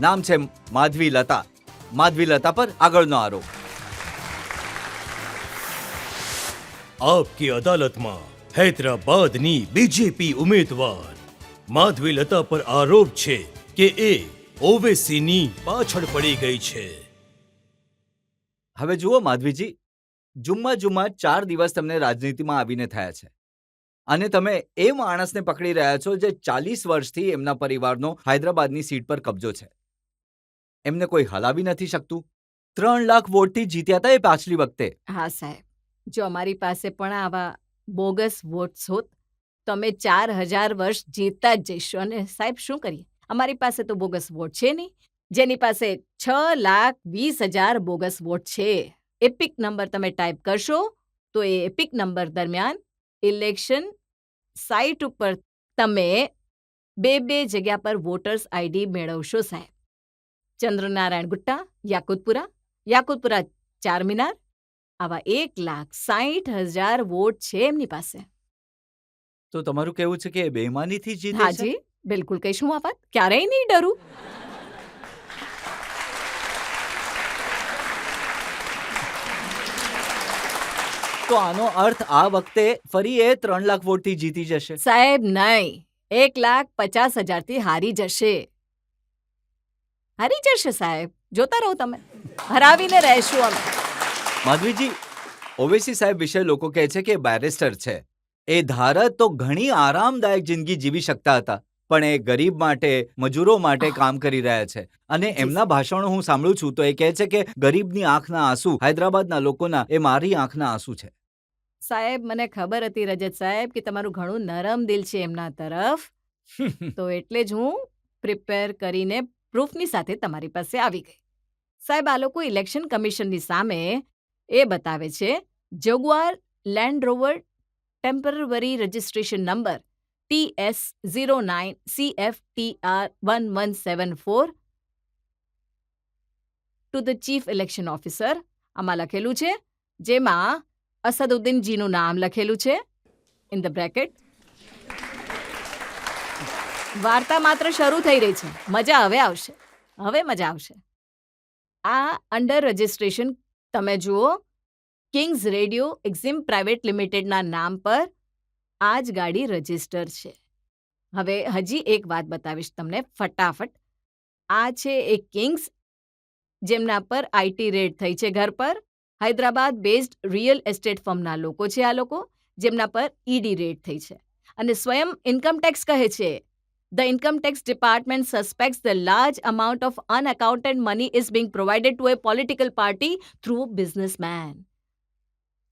નામ છે માધવી લતા. માધવી લતા પર આગળનો આરોપ. આપકી અદાલતમાં હૈદરાબાદની બીજેપી ઉમેદવાર માધવી લતા પર આરોપ છે કે એ ઓવેસીની પાછળ પડી ગઈ છે. હવે જુઓ માધવીજી, જુમ્મા 4 દિવસ તમને રાજનીતિમાં આવીને થયા છે અને તમે એ માણસને પકડી રહ્યા છો જે 40 વર્ષથી એમના પરિવારનો હૈદરાબાદની સીટ પર કબજો છે. એમને કોઈ હલાવી નથી શકતું. 3 લાખ વોટથી જીત્યા હતા એ પાછલી વખતે. હા સાહેબ, જો અમારી પાસે પણ આવા બોગસ વોટ્સ હોત તો અમે 4000 વર્ષ જીતતા જ જઈશું. અને સાહેબ શું કરીએ, અમારી પાસે તો બોગસ વોટ છે નહીં. જેની પાસે 6,20,000 બોગસ વોટ છે, એપિક નંબર તમે ટાઈપ કરશો તો એ એપિક નંબર દરમિયાન ઇલેક્શન સાઇટ ઉપર તમે 2 જગ્યા પર વોટર્સ આઈડી મેળવશો સાહેબ. ચંદ્રનારાયણ ગુટ્ટા, યાકુતપુરા ચારમિનાર, આવા 1,60,000 વોટ છે એમની પાસે. તો તમારું કહેવું છે કે એ બેઈમાનીથી જીતે છે? હાજી, બિલકુલ કહીશું આ વાત, ક્યારેય નહીં ડરું. તો આનો અર્થ આ વખતે ફરી એ 3 લાખ વોટથી જીતી જશે? સાહેબ નહીં, 1,50,000 થી હારી જશે. હારી જશે સાહેબ, જોતા રહો તમે, હરાવીને રહેશું અમે. માધવીજી, ઓવેસી સાહેબ વિશે લોકો કહે છે કે બેરિસ્ટર છે. એ ધારત તો ઘણી આરામદાયક જિંદગી જીવી શકતા હતા, પણ એ ગરીબ માટે, મજૂરો માટે કામ કરી રહ્યા છે. અને એમના ભાષણો હું સાંભળું છું તો એ કહે છે કે ગરીબની આંખના આંસુ હૈદરાબાદના લોકોના એ મારી આંખના આંસુ છે. સાહેબ મને ખબર હતી રજત સાહેબ કે તમારું ઘણું નરમ દિલ છે એમના તરફ, તો એટલે જ હું પ્રિપેર કરીને પ્રૂફની સાથે તમારી પાસે આવી ગઈ. સાહેબ આ લોકો ઇલેક્શન કમિશનની સામે એ બતાવે છે jaguar land rover temporary registration number TS09CFTR1174 to the chief election officer. આમાં લખેલું છે, જેમાં અસદુદ્દીનજીનું નામ લખેલું છે ઇન ધ બ્રેકેટ. વાર્તા માત્ર શરૂ થઈ રહી છે, મજા હવે આવશે, હવે મજા આવશે. આ અંડર રજિસ્ટ્રેશન તમે જુઓ, કિંગ્સ રેડિયો એક્ઝિમ પ્રાઇવેટ લિમિટેડના નામ પર આ જ ગાડી રજિસ્ટર છે. હવે હજી એક વાત બતાવીશ તમને ફટાફટ. આ છે એક કિંગ્સ જેમના પર આઈટી રેડ થઈ છે ઘર પર. હૈદરાબાદ બેઝડ રિયલ એસ્ટેટ ફર્મના લોકો છે આ લોકો, જેમના પર ઈડી રેડ થઈ છે. અને સ્વયં ઇન્કમટેક્સ કહે છે, the income tax department suspects the large amount of unaccounted money is being provided to a political party through businessman.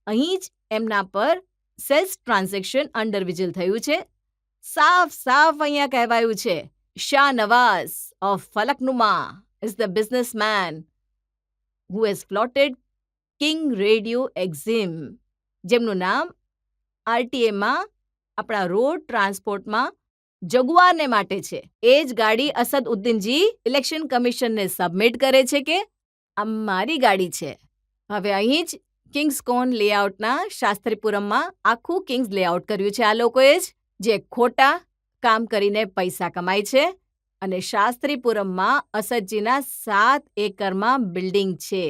અહીં જ એમના પર સેલ્સ ટ્રાન્ઝેક્શન અંડર વિજિલ થયું છે. સાફ અહીંયા કહેવાયું છે, Shah Nawaz of Falaknuma is the businessman who has floated king radio exim, જેમનું નામ આરટીએમાં આપણા રોડ ટ્રાન્સપોર્ટમાં જગુઆરને માટે છે. એ જ ગાડી અસદ ઉદ્દીનજી ઇલેક્શન કમિશનને સબમિટ કરે છે કે આ મારી ગાડી છે. હવે અહીં જ કિંગ્સ કોન લેઆઉટના શાસ્ત્રીપુરમમાં આખું કિંગ્સ લેઆઉટ કર્યું છે આ લોકોએ જ, જે ખોટા કામ કરીને પૈસા કમાય છે. અને શાસ્ત્રીપુરમમાં અસદજીના 7 એકરમાં બિલ્ડિંગ છે.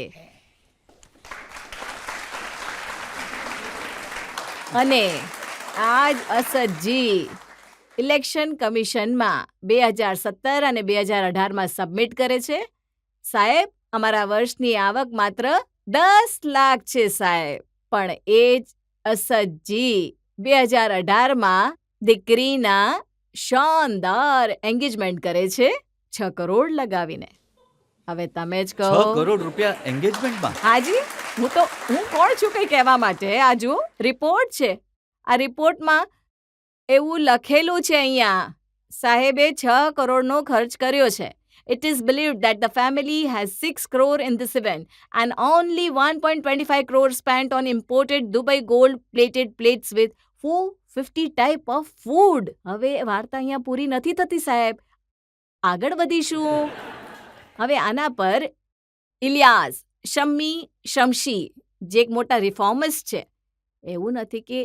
અને આજ અસદજી ઇલેક્શન કમિશનમાં 2017 અને 2018માં સબમિટ કરે છે. સાહેબ, અમારા વર્ષની આવક માત્ર 10 લાખ છે સાહેબ. પણ એ જ અસદજી 2018માં દીકરીના શાનદાર એન્ગેજમેન્ટ કરે છે 6 કરોડ લગાવીને. હવે તમે જ કહો. 6 કરોડ રૂપિયા એન્ગેજમેન્ટમાં? હાજી, હું કોણ છું કંઈ કહેવા માટે? આ જુઓ રિપોર્ટ છે. આ રિપોર્ટમાં એવું લખેલું છે અહીંયા, સાહેબે 6 કરોડનો ખર્ચ કર્યો છે. It is believed that the family has 6 crore in this event and only 1.25 crore spent on imported Dubai gold-plated plates with 450 type of food. હવે વાર્તા અહીંયા પૂરી નથી થતી સાહેબ, આગળ વધીશું. હવે આના પર ઇલિયાસ શમશી, જે એક મોટા રિફોર્મિસ્ટ છે. એવું નથી કે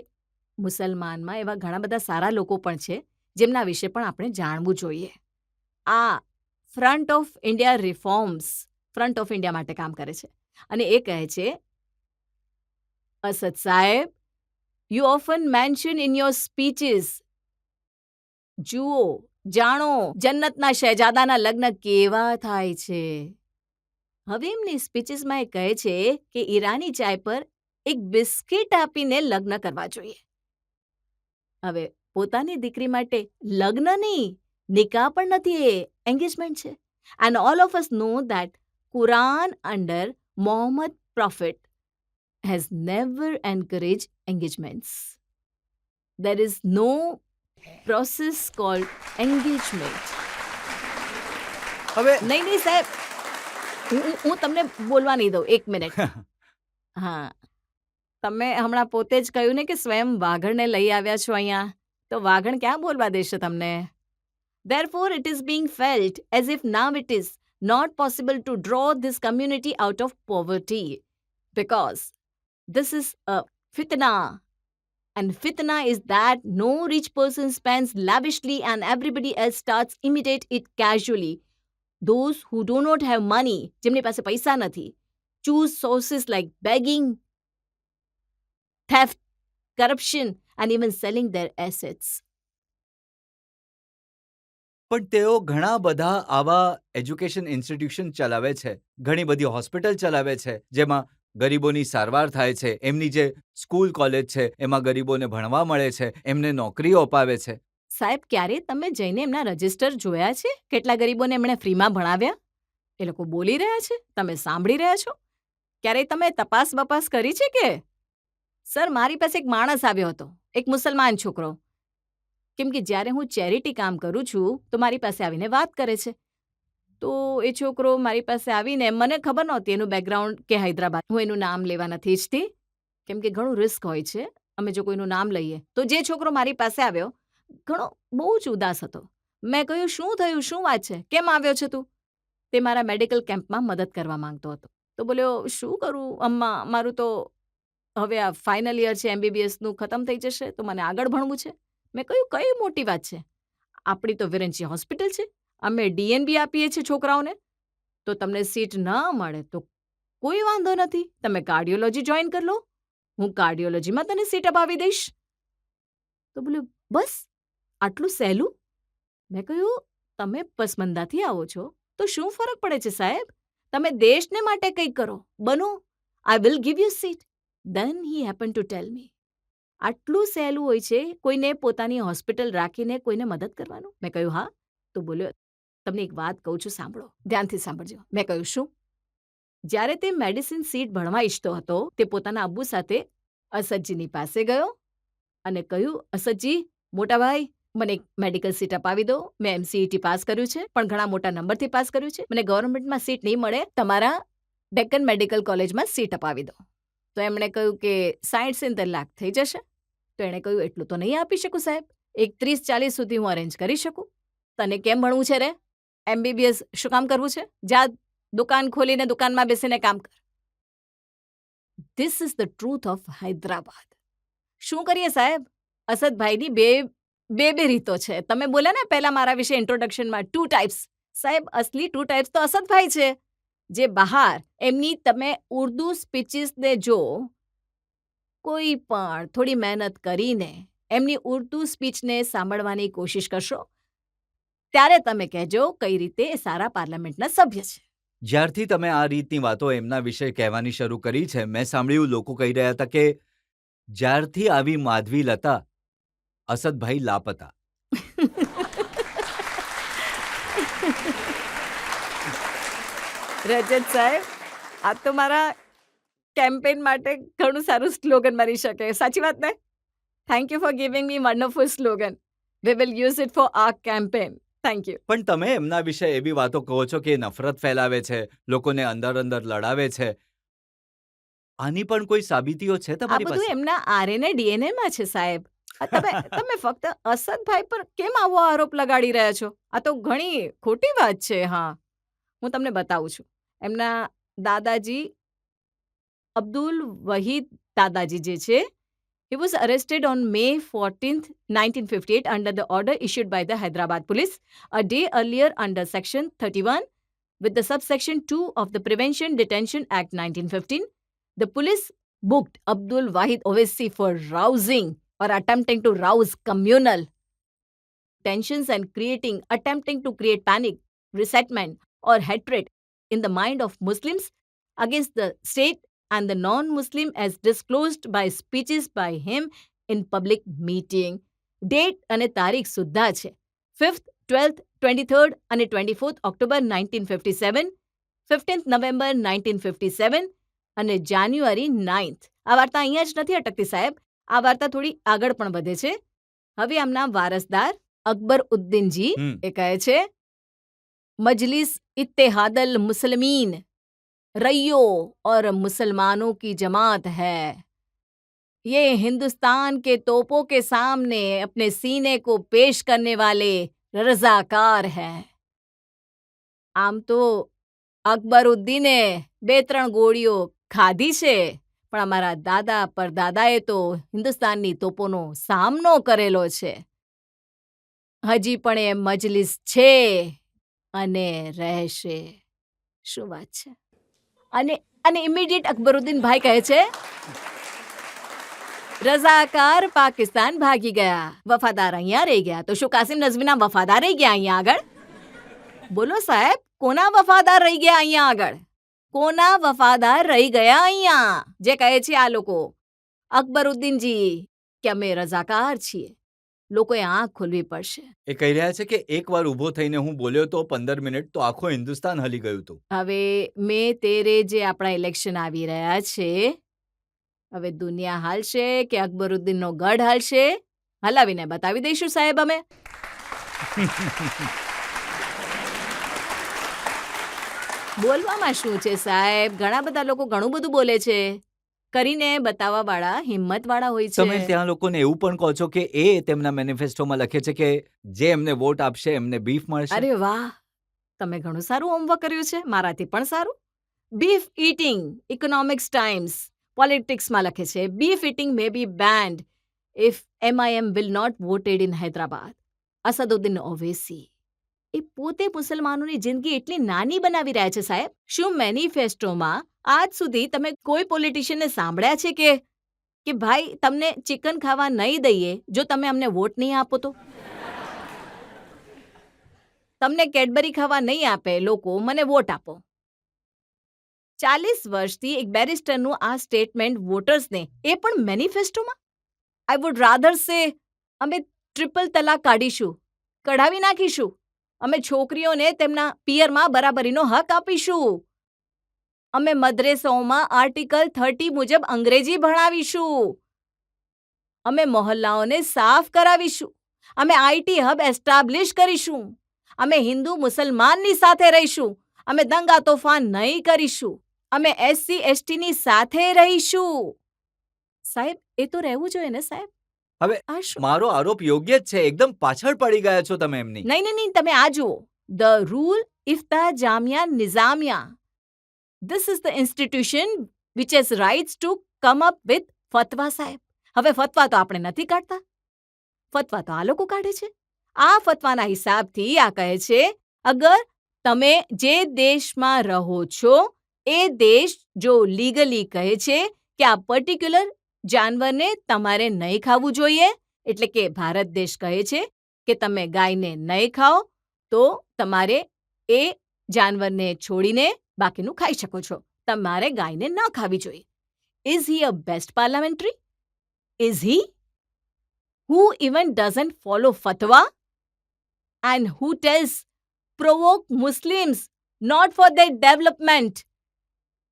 મુસલમાનમાં એવા ઘણા બધા સારા લોકો પણ છે જેમના વિશે પણ આપણે જાણવું જોઈએ. આ front of India reforms, front of India માટે કામ કરે છે. અને એ કહે છે, અસદ સાહેબ, you often mention in your speeches, જુઓ જાણો જન્નતના શહેજાદાના લગ્ન કેવા થાય છે. હવે એમની સ્પીચીસમાં એ કહે છે કે ઈરાની ચાય પર એક બિસ્કિટ આપીને લગ્ન કરવા જોઈએ. હવે પોતાની દીકરી માટે લગ્ન નહીં, નિકાહ પણ નથી, એ એન્ગેજમેન્ટ છે. And all of us know that Quran under Mohammed prophet has never encourage engagements. There is no process called engagement. હવે નહીં સાહેબ, હું તમને બોલવા નહીં દઉં. 1 મિનિટ. હા, તમે હમણાં પોતે જ કહ્યું ને કે સ્વયં વાઘણને લઈ આવ્યા છો અહીંયા, તો વાઘણ ક્યાં બોલવા દેશે તમને? Therefore, it is being felt as if now it is not possible to draw this community out of poverty, because this is a fitna. And fitna is that no rich person spends lavishly and everybody else starts imitate it casually. Those who do not have money, જેમની પાસે પૈસા નથી, choose sources like begging, theft, corruption, and even selling their assets. પણ તેઓ ઘણા બધા આવા education institution ચલાવે છે, ઘણી બધી હોસ્પિટલ ચલાવે છે, જેમાં ગરીબોની સારવાર થાય છે. એમની જે સ્કૂલ કોલેજ છે એમાં ગરીબોને ભણવા મળે છે, એમને નોકરીઓ અપાવે છે. સાહેબ, ક્યારે તમે જઈને એમના રજિસ્ટર જોયા છે? કેટલા ગરીબોને એમણે ફ્રીમાં ભણાવ્યા? એ લોકો બોલી રહ્યા છે, તમે સાંભળી રહ્યા છો? ક્યારેય તમે તપાસ બપાસ કરી છે કે? સર, મારી પાસે એક માણસ આવ્યો હતો, એક મુસલમાન છોકરો. કેમ કે જ્યારે હું ચેરિટી કામ કરું છું તો મારી પાસે આવીને વાત કરે છે. તો એ છોકરો મારી પાસે આવીને, મને ખબર નહોતી એનું બેકગ્રાઉન્ડ કે હૈદરાબાદ. હું એનું નામ લેવા નથી ઈચ્છતી, કેમ કે ઘણું રિસ્ક હોય છે અમે જો કોઈનું નામ લઈએ. તો જે છોકરો મારી પાસે આવ્યો ઘણો બહુ જ ઉદાસ હતો. મેં કહ્યું, શું થયું, શું વાત છે, કેમ આવ્યો છે તું? તે મારા મેડિકલ કેમ્પમાં મદદ કરવા માંગતો હતો. તો બોલ્યો, શું કરું અમ્મા, મારું તો હવે આ ફાઇનલ યર છે MBBSનું, ખતમ થઈ જશે તો મને આગળ ભણવું છે. મેં કહ્યું, કઈ મોટી વાત છે, આપણી તો વિરંચી હોસ્પિટલ છે, અમે DNB આપીએ છીએ છોકરાઓને. તો તમને સીટ ન મળે તો કોઈ વાંધો નથી, તમે કાર્ડિયોલોજી જોઈન કરી લો, હું કાર્ડિયોલોજીમાં તને સીટ અપાવી દઈશ. તો બોલ્યું, બસ આટલું સહેલું? મેં કહ્યું, તમે પસમંદાથી આવો છો તો શું ફરક પડે છે સાહેબ? તમે દેશને માટે કંઈક કરો, બનો. I will give you seat. Then he happen to tell me, આટલું સહેલું હોય છે કોઈને પોતાની હોસ્પિટલ રાખીને કોઈને મદદ કરવાનું? મેં કહ્યું હા. તો બોલ્યો, તમને એક વાત કહું છું, સાંભળો, ધ્યાનથી સાંભળજો. મેં કહ્યું શું? જ્યારે તે મેડિસિન સીટ ભણવા ઈચ્છતો હતો, તે પોતાના અબ્બુ સાથે અસદજીની પાસે ગયો અને કહ્યું, અસદજી, મોટા ભાઈ, મને એક મેડિકલ સીટ અપાવી દો. મેં એમસીઈટી પાસ કર્યું છે, પણ ઘણા મોટા નંબરથી પાસ કર્યું છે. મને ગવર્મેન્ટમાં સીટ નહીં મળે, તમારા ડેક્કન મેડિકલ કોલેજમાં સીટ અપાવી દો. તો એમણે કહ્યું કે 60-70 લાખ થઈ જશે. તો એણે કહ્યું, એટલું તો નહીં આપી શકું સાહેબ, એક 30-40 સુધી હું અરેન્જ કરી શકું. તને કેમ ભણવું છે રે? એમબીબીએસ શું કામ કરવું છે? જા દુકાન ખોલીને દુકાનમાં બેસીને કામ કર. This is the truth of Hyderabad. શું કરીએ સાહેબ? અસદભાઈની બે રીતો છે. તમે બોલ્યા ને પહેલા મારા વિશે ઇન્ટ્રોડક્શનમાં 2 ટાઈપ્સ. સાહેબ, અસલી 2 ટાઈપ્સ તો અસદભાઈ છે. જે બહાર એમની તમે ઉર્દુ સ્પીચીસને જો કોઈ પણ થોડી મહેનત કરીને એમની ઉર્દુ સ્પીચને સાંભળવાની કોશિશ કરશો, ત્યારે તમે કહેજો કઈ રીતે એ સારા પાર્લામેન્ટના સભ્ય છે. જ્યારથી તમે આ રીતની વાતો એમના વિશે કહેવાની શરૂ કરી છે, મેં સાંભળ્યું લોકો કહી રહ્યા હતા કે જ્યારથી આવી માધવી લતા, અસદભાઈ લાપતા. રજત સાહેબ, આ તો મારા કેમ્પેન માટે ઘણું સારું સ્લોગન બની શકે. સાચી વાત ને? Thank you for giving me wonderful slogan. We will use it for our campaign. Thank you. પણ તમે એમના વિશે એવી વાતો કહો છો કે નફરત ફેલાવે છે, લોકોને અંદર લડાવે છે. આની પણ કોઈ સાબિતીઓ છે આ તમારી બધું પાસે? એમના આરએનએ ડીએનએમાં છે સાહેબ. તમે ફક્ત અસદભાઈ પર કેમ આવો આરોપ લગાડી રહ્યા છો? આ તો ઘણી ખોટી વાત છે. હા, હું તમને બતાવું છું. એમના દાદાજી અબ્દુલ વહીદ દાદાજી જે છે, he was arrested on May 14th, 1958 under the order issued by the Hyderabad police a day earlier under section 31 with the subsection 2 of the Prevention Detention Act 1915. The police booked Abdul Wahid Owaisi for rousing or attempting to rouse communal tensions and attempting to create panic, resentment or hatred in the mind of Muslims against the state and the non-Muslim as disclosed by speeches by him in public meeting. Date અને તારીખ સુદ્ધા છે. 5th, 12th, 23rd અને 24th October 1957, 15th November 1957 અને જાન્યુઆરી 9th. આ વાર્તા અહીંયા જ નથી અટકતી સાહેબ. આ વાર્તા થોડી આગળ પણ વધે છે. હવે આમના વારસદાર અકબર ઉદ્દીનજી એ કહે છે, મજલિસ इत्तेहादल मुस्लिमीन रईयों और मुसलमानों की जमात है. ये हिंदुस्तान के तोपों के सामने अपने सीने को पेश करने वाले रजाकार हैं. આમ તો અકબરુદ્દીને 2-3 ગોળીઓ ખાધી છે, પણ અમારા દાદા પરદાદાએ તો હિન્દુસ્તાનની તોપોનો સામનો કરેલો છે. હજી પણ એ મજલિસ છે અને રહેશે. શું વાત છે? અને ઇમિડિયેટ અકબરુદ્દીન ભાઈ કહે છે, રઝાકાર પાકિસ્તાન ભાગી ગયા, વફાદાર અહીંયા રહી ગયા. તો શું કાસિમ નઝમીના વફાદાર રહી ગયા અહીંયા આગળ? બોલો સાહેબ, કોના વફાદાર રહી ગયા અહીંયા આગળ? કોના વફાદાર રહી ગયા અહીંયા? જે કહે છે આ લોકો, અકબરુદ્દીનજી, કે અમે રઝાકાર છીએ. લોકોએ આંખ ખોલવી પડશે. એ કહી રહ્યા છે કે એકવાર ઊભો થઈને હું બોલ્યો તો 15 મિનિટ તો આખો હિન્દુસ્તાન હલી ગયું હતું. હવે મે 13 જે આપણા ઇલેક્શન આવી રહ્યા છે, હવે દુનિયા હાલશે કે અકબરુદ્દીનનો ગઢ હાલશે? હલાવીને બતાવી દઈશું સાહેબ અમે. બોલવામાં શું છે સાહેબ? ઘણા બધા લોકો ઘણું બધું બોલે છે, કરીને બતાવવા વાળા હિંમત વાળા હોય છે. તમે ત્યાં લોકોને એવું પણ કહો છો કે એ તેમના મેનિફેસ્ટોમાં લખે છે કે જે એમને વોટ આપશે એમને બીફ મળશે. અરે વાહ, તમે ઘણું સારું હોમવર્ક કર્યું છે, મારાથી પણ સારું. બીફ ઈટિંગ ઇકોનોમિક્સ ટાઈમ્સ પોલિટિક્સમાં લખે છે, beef eating may be banned if MIM will not voted in Hyderabad. Asaduddin Owaisi એ પોતે મુસલમાનોની જિંદગી એટલી નાની બનાવી રહ્યા છે સાહેબ. શું મેનિફેસ્ટોમાં આજ સુધી તમે કોઈ પોલિટિશિયનને સાંભળ્યા છે કે ભાઈ તમને ચિકન ખાવા નહીં દઈએ જો તમે અમને વોટ નહીં આપો તો? તમને કેડબરી ખાવા નહીં આપે લોકો, મને વોટ આપો. 40 વર્ષથી એક બેરિસ્ટરનું આ સ્ટેટમેન્ટ વોટર્સને, એ પણ મેનિફેસ્ટોમાં. આઈ વુડ રાધર સે અમે ટ્રિપલ તલાક કાઢીશું, કઢાવી નાખીશું. અમે છોકરીઓને તેમના પિયરમાં બરાબરીનો હક આપીશું. અમે મદ્રેસાઓમાં આર્ટિકલ 30 મુજબ અંગ્રેજી ભણાવીશું. અમે મોહલ્લાઓને સાફ કરાવીશું. અમે આઈટી હબ એસ્ટાબ્લિશ કરીશું. અમે હિન્દુ મુસલમાનની સાથે રહીશું. અમે દંગા તોફાન નહીં કરીશું. અમે એસસી એસટીની સાથે રહીશું. સાહેબ, એ તો રહેવું જોઈએ ને સાહેબ. હવે આ શું? મારો આરોપ યોગ્ય જ છે. એકદમ પાછળ પડી ગયા છો તમે એમની. નહીં નહીં નહીં, તમે આ જુઓ. ધ રૂલ Ifta Jamia Nizamia. This is the institution which has rights to come up with ફતવા સાહેબ. હવે ફતવા તો આપણે નથી કાઢતા. ફતવા તો આ લોકો કાઢે છે. આ ફતવાના હિસાબથી આ કહે છે, અગર તમે જે દેશમાં રહો છો એ દેશ જો લીગલી કહે છે કે આ પર્ટિક્યુલર જાનવરને તમારે નહીં ખાવું જોઈએ, એટલે કે ભારત દેશ કહે છે કે તમે ગાયને નહીં ખાઓ, તો તમારે એ જાનવરને છોડીને બાકીનું ખાઈ શકો છો. તમારે ગાયને ન ખાવી જોઈએ. Is he a best parliamentary? Is he? Who even doesn't follow fatwa and who tells provoke Muslims not for their development.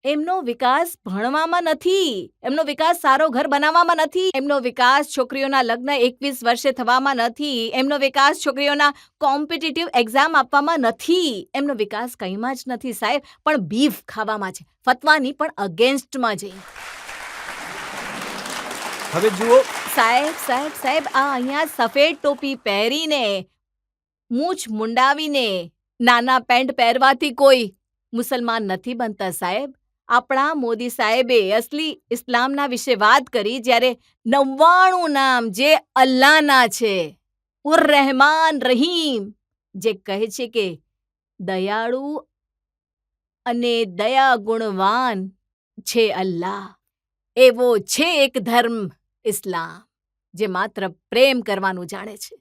એમનો વિકાસ ભણવામાં નથી. એમનો વિકાસ સારો ઘર બનાવવામાં નથી. એમનો વિકાસ છોકરીઓના લગ્ન 21 વર્ષે થવામાં નથી. એમનો વિકાસ છોકરીઓના કોમ્પિટિટિવ એક્ઝામ આપવામાં નથી. એમનો વિકાસ કંઈમાં જ નથી સાહેબ, પણ બીફ ખાવામાં છે. ફતવાની પણ અગેન્સ્ટમાં જઈ. હવે જુઓ, સાહેબ સાહેબ સાહેબ, આ અહીંયા સફેદ ટોપી પહેરીને, મૂછ મુંડાવીને, નાના પેન્ટ પહેરવાથી કોઈ મુસલમાન નથી બનતા સાહેબ. આપણા મોદી સાહેબે અસલી ઇસ્લામના વિશે વાત કરી જ્યારે 99 નામ જે અલ્લાહના છે, ઉર રહેમાન રહીમ, જે કહે છે કે દયાળુ અને દયા ગુણવાન છે અલ્લાહ. એવો છે એક ધર્મ ઇસ્લામ, જે માત્ર પ્રેમ કરવાનું જાણે છે.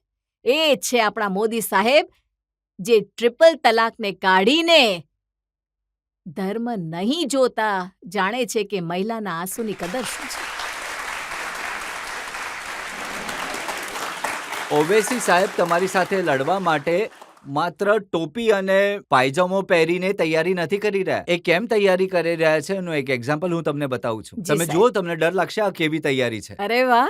એ છે આપણા મોદી સાહેબ, જે ટ્રિપલ તલાકને કાઢીને ધર્મ નહીં જોતા જાણે છે કે મહિલાના આંસુની કદર શું છે. ઓવેસી સાહેબ તમારી સાથે લડવા માટે માત્ર ટોપી અને પાયજામો પહેરીને તૈયારી નથી કરી રહ્યા. એ કેમ તૈયારી કરી રહ્યા છે એનું એક એક્ઝામ્પલ હું તમને બતાવું છું. જી તમે સાહેબ. જુઓ, તમને ડર લાગશે આ કેવી તૈયારી છે. અરે વાહ.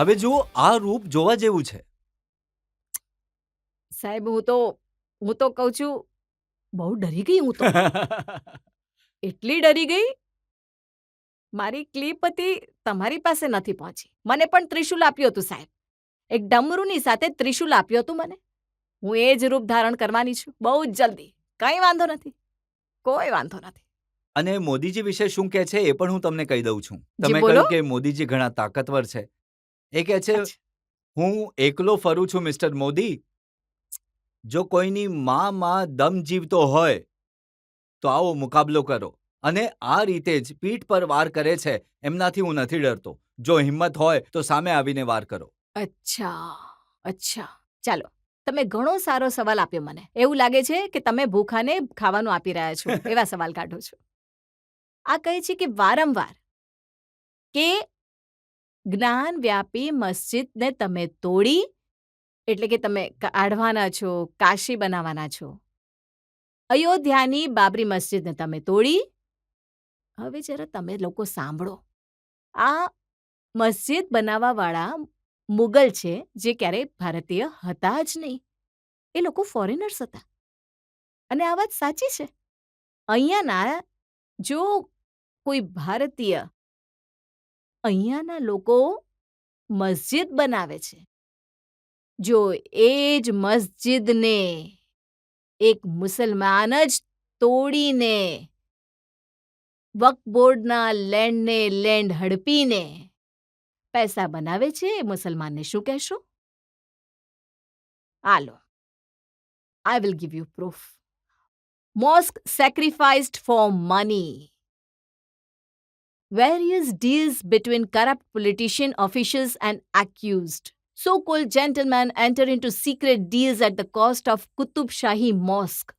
હવે જુઓ, આ રૂપ જોવા જેવું છે. સાહેબ, હું તો કહું છું, બહુ ડરી ગઈ હું તો. એટલી ડરી ગઈ. મારી ક્લિપ હતી તમારી પાસે નથી પહોંચી. મને પણ ત્રિશુલ આપ્યું હતું સાહેબ. એક ડમરૂની સાથે ત્રિશુલ આપ્યું હતું મને. હું એ જ રૂપ ધારણ કરવાની છું બહુ જ જલ્દી. કંઈ વાંધો નથી, કોઈ વાંધો નથી. અને મોદીજી વિશે શું કહે છે એ પણ હું તમને કહી દઉં છું. જી, તમે બોલો. કહ્યું કે મોદીજી ઘણા તાકાતવર છે. એ કહે છે, અચ્છા. હું એકલો ફરું છું મિસ્ટર મોદી. જો કોઈની માં દમ જીવતો હોય તો આવો મુકાબલો કરો. અને આ રીતે જ પીઠ પર વાર કરે છે. એમનાથી હું નથી ડરતો. જો હિંમત હોય તો સામે આવીને વાર કરો. અચ્છા અચ્છા, ચાલો. તમે ઘણો સારો સવાલ આપ્યો મને. એવું લાગે છે કે તમે ભૂખાને ખાવાનું આપી રહ્યા છો એવા સવાલ કાઢો છો. આ કહે છે કે વારંવાર કે જ્ઞાન વ્યાપી મસ્જિદને તમે તોડી, એટલે કે તમે કાઢવાના છો, કાશી બનાવવાના છો. અયોધ્યાની બાબરી મસ્જિદને તમે તોડી. હવે જરા તમે લોકો સાંભળો. આ મસ્જિદ બનાવવાવાળા મુગલ છે, જે ક્યારેય ભારતીય હતા જ નહીં. એ લોકો ફોરેનર્સ હતા. અને આ વાત સાચી છે. અહીંયાના જો કોઈ ભારતીય અહીંયાના લોકો મસ્જિદ બનાવે છે, જો એ જ મસ્જિદને એક મુસલમાન જ તોડીને વક્ફ બોર્ડના લેન્ડને લેન્ડ હડપીને પૈસા બનાવે છે એ મુસલમાનને શું કહેશો? આલો, I will give you proof. Mosque sacrificed for money. Various deals between corrupt politician officials and accused. So-called gentlemen enter into secret deals at the cost of Qutub Shahi Mosque.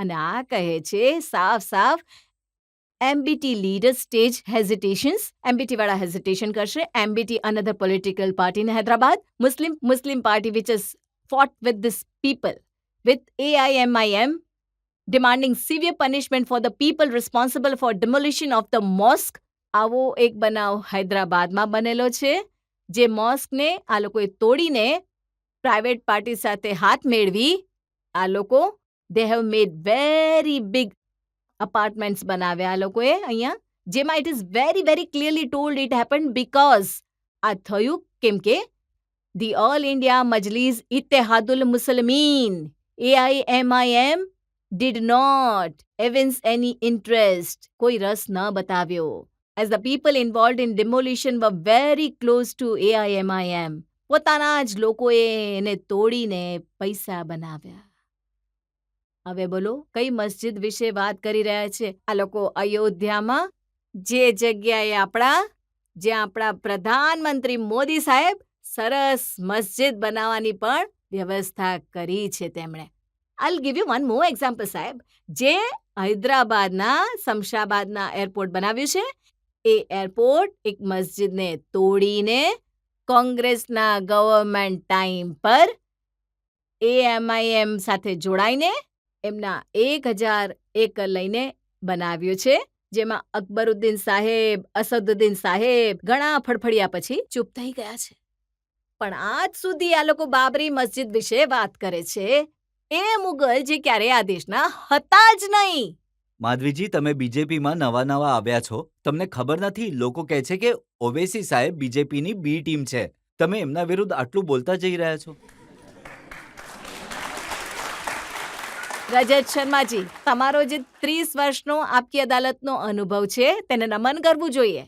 અને આ કહે છે સાફ MBT leaders stage hesitations. MBT વાળા hesitation કરશે. MBT another political party in Hyderabad. Muslim party which has fought with this people with AIMIM demanding severe punishment for the people responsible for demolition of the mosque. આવો એક બનાવ હૈદરાબાદમાં બનેલો છે જે મોસ્કને આ લોકોએ તોડીને પ્રાઇવેટ પાર્ટી સાથે હાથ મેળવી આ લોકો they have made very big apartments બનાવ્યા આ લોકોએ અહીંયા જેમાં it is very very clearly told it happened because આ થયું કેમ કે the All India Majlis Ittehadul Muslimin AIMIM did not evince any interest. કોઈ રસ ન બતાવ્યો. As the people involved in demolition were very close to AIMIM. પોતાના જ લોકોએ એને તોડીને પૈસા બનાવ્યા. હવે બોલો કઈ મસ્જિદ વિશે વાત કરી રહ્યા છે આ લોકો? અયોધ્યામાં જે જગ્યાએ જ્યાં આપણા પ્રધાનમંત્રી મોદી સાહેબ સરસ મસ્જિદ બનાવવાની પણ વ્યવસ્થા કરી છે તેમણે. I'll give you one more example, સાહેબ. જે હૈદરાબાદના શમશાબાદના એરપોર્ટ બનાવ્યું છે એ એરપોર્ટ એક મસ્જિદને તોડીને કોંગ્રેસના ગવર્મેન્ટ ટાઈમ પર AIMIM સાથે જોડાઈને એમના 1000 એકર લઈને બનાવ્યું છે જેમાં અકબરુદ્દીન સાહેબ અસદુદ્દીન સાહેબ ઘણા ફડફડિયા પછી ચૂપ થઈ ગયા છે. પણ આજ સુધી આ લોકો બાબરી મસ્જિદ વિશે વાત કરે છે. એ મુગલ જે ક્યારે આ દેશના હતા જ નહીં. માધવીજી, તમે બીજેપીમાં નવા આવ્યા છો, તમને ખબર નથી લોકો કહે છે કે ઓવેસી સાહેબ બીજેપીની બી ટીમ છે. તમે એમના વિરુદ્ધ આટલું બોલતા જઈ રહ્યા છો. રજત શર્માજી, તમારો જે 30 વર્ષનો આપકી અદાલતનો અનુભવ છે તેને નમન કરવું જોઈએ.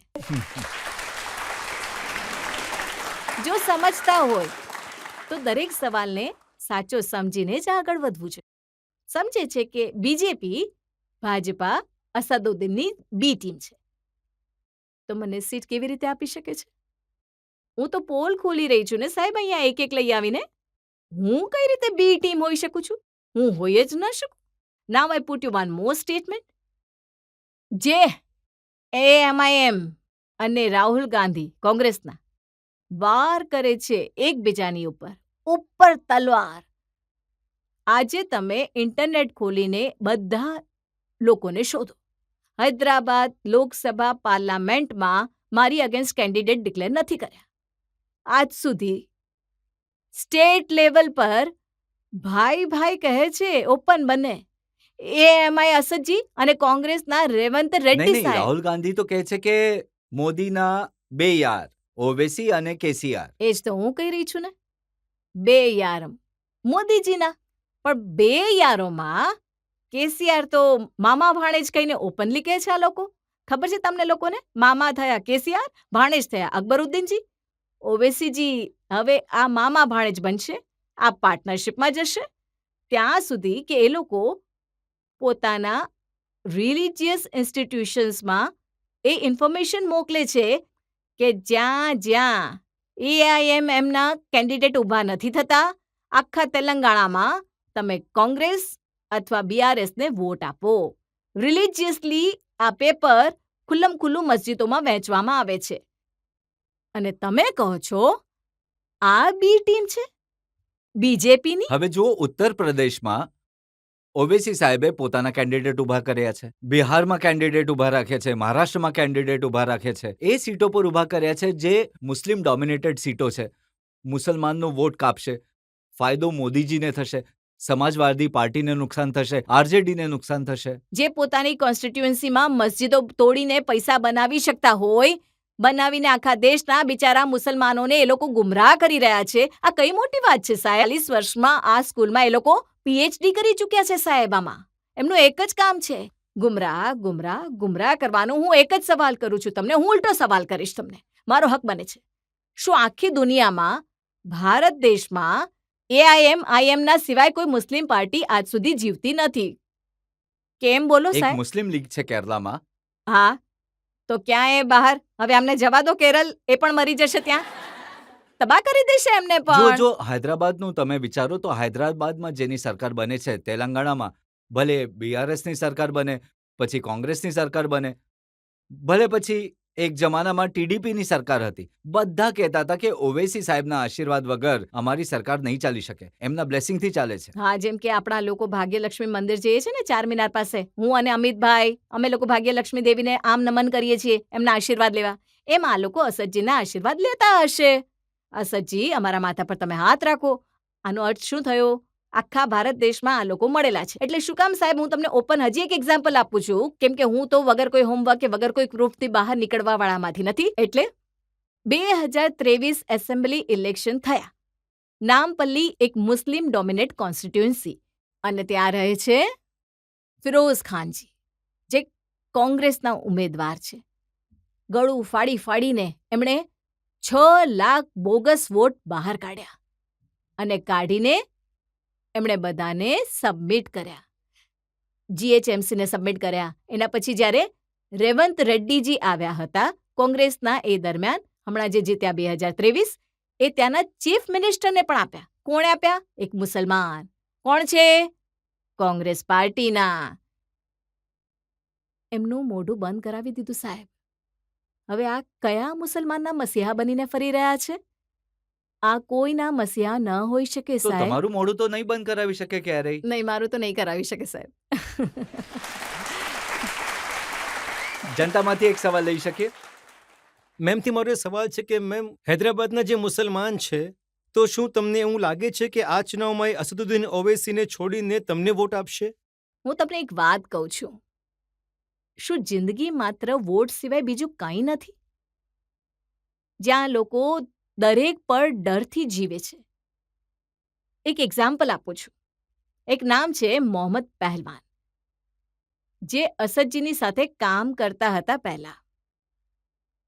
જો સમજતા હોય તો દરેક સવાલને સાચો સમજીને જ આગળ વધવું છે. સમજે છે કે બીજેપી ભાજપા અસદુદ્દીનની બી ટીમ છે તો મને સીટ કેવી રીતે આપી શકે છે? હું તો પોલ ખોલી રહી છું ને સાહેબ અહીંયા એક એક લઈ આવીને. હું કઈ રીતે બી ટીમ હોઈ શકું છું? હું હોઈ જ ન શકું. Now I put you one more statement. જે AIMIM અને રાહુલ ગાંધી કોંગ્રેસના વાર કરે છે એકબીજાની ઉપર તલવાર. આજે તમે ઇન્ટરનેટ ખોલીને બધા લોકોને શોધો. હૈદરાબાદ લોકસભા પાર્લામેન્ટમાં મારી અગેન્સ્ટ કેન્ડિડેટ ડિક્લેર નથી કર્યા. આજ સુધી સ્ટેટ લેવલ પર ભાઈ કહે છે ઓપન બને. AIMI અસદજી અને કોંગ્રેસના રેવંત રેડ્ડી નહીં, સાહેબ. રાહુલ ગાંધી તો કહે છે કે મોદીના બે યાર ઓવેસી અને કેસીઆર. એ જ તો હું કહી રહી છું ને. બે યાર મોદીજીના, પણ બે યારોમાં કેસીઆર તો મામા ભાણેજ કહીને ઓપનલી કહે છે આ લોકો. ખબર છે તમને લોકોને? મામા થયા કેસીઆર, ભાણેજ થયા અકબરુદ્દીનજી. ઓવેસીજી હવે આ મામા ભાણેજ બનશે, આ પાર્ટનરશિપમાં જશે ત્યાં સુધી કે એ લોકો પોતાના રિલિજિયસ ઇન્સ્ટિટ્યુશન્સમાં એ ઇન્ફોર્મેશન મોકલે છે કે જ્યાં AIMMના કેન્ડિડેટ ઊભા નથી થતા આખા તેલંગાણામાં તમે કોંગ્રેસ અથવા BRSને વોટ આપો. રિલિજિયસલી આ પેપર ખુલ્લું મસ્જિદોમાં વહેંચવામાં આવે છે. અને તમે કહો છો આ બી ટીમ છે બીજેપીની? હવે જુઓ, ઉત્તર પ્રદેશમાં ઓવેસી સાહેબે પોતાના કેન્ડિડેટ ઉભા કર્યા છે, બિહારમાં કેન્ડિડેટ ઉભા રાખ્યા છે, મહારાષ્ટ્રમાં કેન્ડિડેટ ઉભા રાખ્યા છે. એ સીટો પર ઉભા કર્યા છે જે મુસ્લિમ ડોમિનેટેડ સીટો છે. મુસલમાનનો વોટ કાપશે, ફાયદો મોદીજીને થશે, સમાજવાદી પાર્ટીને નુકસાન થશે, આરજેડીને નુકસાન થશે. જે પોતાની કોન્સ્ટિટ્યુઅન્સીમાં મસ્જિદો તોડીને પૈસા બનાવી શકતા હોય, બનાવીને આખા દેશના બિચારા મુસલમાનોને એ લોકો ગુમરાહ કરી રહ્યા છે. આ કઈ મોટી વાત છે સાહેબ? 40 વર્ષમાં આ સ્કૂલમાં એ લોકો PhD કરી ચૂક્યા છે સાહેબ. આમાં એમનું એક જ કામ છે ગુમરાહ કરવાનું. હું એક જ સવાલ કરું છું તમને, હું ઉલટો સવાલ કરીશ તમને. મારો હક બને છે. શું આખી દુનિયામાં ભારત દેશમાં AIM-IM ના સિવાય કોઈ મુસ્લિમ પાર્ટી આજ સુધી જીવતી નથી? કેમ બોલો એક સાહેબ? મુસ્લિમ લીગ છે કેરલામાં. હા, તો ક્યાં એ બહાર? હવે અમને જવા દો, કેરળ એ પણ મરી જશે ત્યાં. તબાહ કરી દેશે એમને જો પણ. જો હૈદરાબાદનું તમે વિચારો તો હૈદરાબાદમાં જેની સરકાર બને છે, તેલંગાણામાં ભલે BRSની સરકાર બને, પછી કોંગ્રેસની સરકાર બને, ભલે પછી એક જમાનામાં TDPની સરકાર હતી, બધા કહેતા હતા કે ઓવૈસી સાહેબના આશીર્વાદ વગર અમારી સરકાર નહીં ચાલી શકે, એમના બ્લેસિંગથી ચાલે છે. હા, જેમ કે આપણા લોકો ભાગ્યલક્ષ્મી મંદિર જઈએ છે ને ચારમિનાર પાસે, હું અને અમિતભાઈ અમે લોકો ભાગ્યલક્ષ્મી દેવીને આમ નમન કરીએ છીએ એમના આશીર્વાદ લેવા. એમ આ લોકો અસદજીના આશીર્વાદ લેતા હશે. અસદજી, અમારા માથા પર તમે હાથ રાખો. આનો અર્થ શું થયો? આખા ભારત દેશમાં આ લોકો મળેલા છે. એટલે શું કામ સાહેબ, હું તમને ઓપન હજી એક એક્ઝામ્પલ આપું છું, કેમ કે હું તો વગર કોઈ હોમવર્ક કે વગર કોઈ પ્રૂફથી બહાર નીકળવા વાળામાંથી નથી. એટલે 2023 એસેમ્બલી ઇલેક્શન થયા. નામપલ્લી એક મુસ્લિમ ડોમિનેટ કોન્સ્ટિટ્યુઅન્સી, અને ત્યાં રહે છે ફિરોઝ ખાનજી, જે કોંગ્રેસના ઉમેદવાર છે. ગળું ફાડી ફાડીને એમણે 6 લાખ બોગસ વોટ બહાર કાઢ્યા અને કાઢીને એમણે બધાને સબમિટ કર્યા. GHMCને સબમિટ કર્યા. એના પછી જ્યારે રેવંત રેડ્ડીજી આવ્યા હતા કોંગ્રેસના એ દરમિયાન, હમણાં જે જીત્યા 2023, એ ત્યાંના ચીફ મિનિસ્ટરને પણ આપ્યા. કોણે આપ્યા? એક મુસલમાન. કોણ છે? કોંગ્રેસ પાર્ટીના. એમનું મોઢું બંધ કરાવી દીધું સાહેબ. હવે આ કયા મુસલમાનના મસીહા બનીને ફરી રહ્યા છે? આ કોઈના મસીહા ન હોઈ શકે તો સાહેબ. તમારું મોઢું તો નહીં બંધ કરાવી શકે ક્યારેય. નહીં, મારું તો નહીં કરાવી શકે સાહેબ. જનતામાંથી એક સવાલ લઈ શકીએ? મેમથી મારો એ સવાલ છે કે મેમ, હૈદરાબાદના જે મુસલમાન છે, તો શું તમને એવું લાગે છે કે આ ચુનાવમાં એ અસદુદ્દીન ઓવૈસીને છોડીને તમને વોટ આપશે? હું તમને એક વાત કહું છું. શું જિંદગી માત્ર વોટ સિવાય બીજું કંઈ નથી? જ્યાં લોકો દરેક પર ડરથી જીવે છે. એક એક્ઝામ્પલ આપું છું. એક નામ છે મોહમ્મદ પહેલવાન, જે અસદજીની સાથે કામ કરતા હતા પહેલા.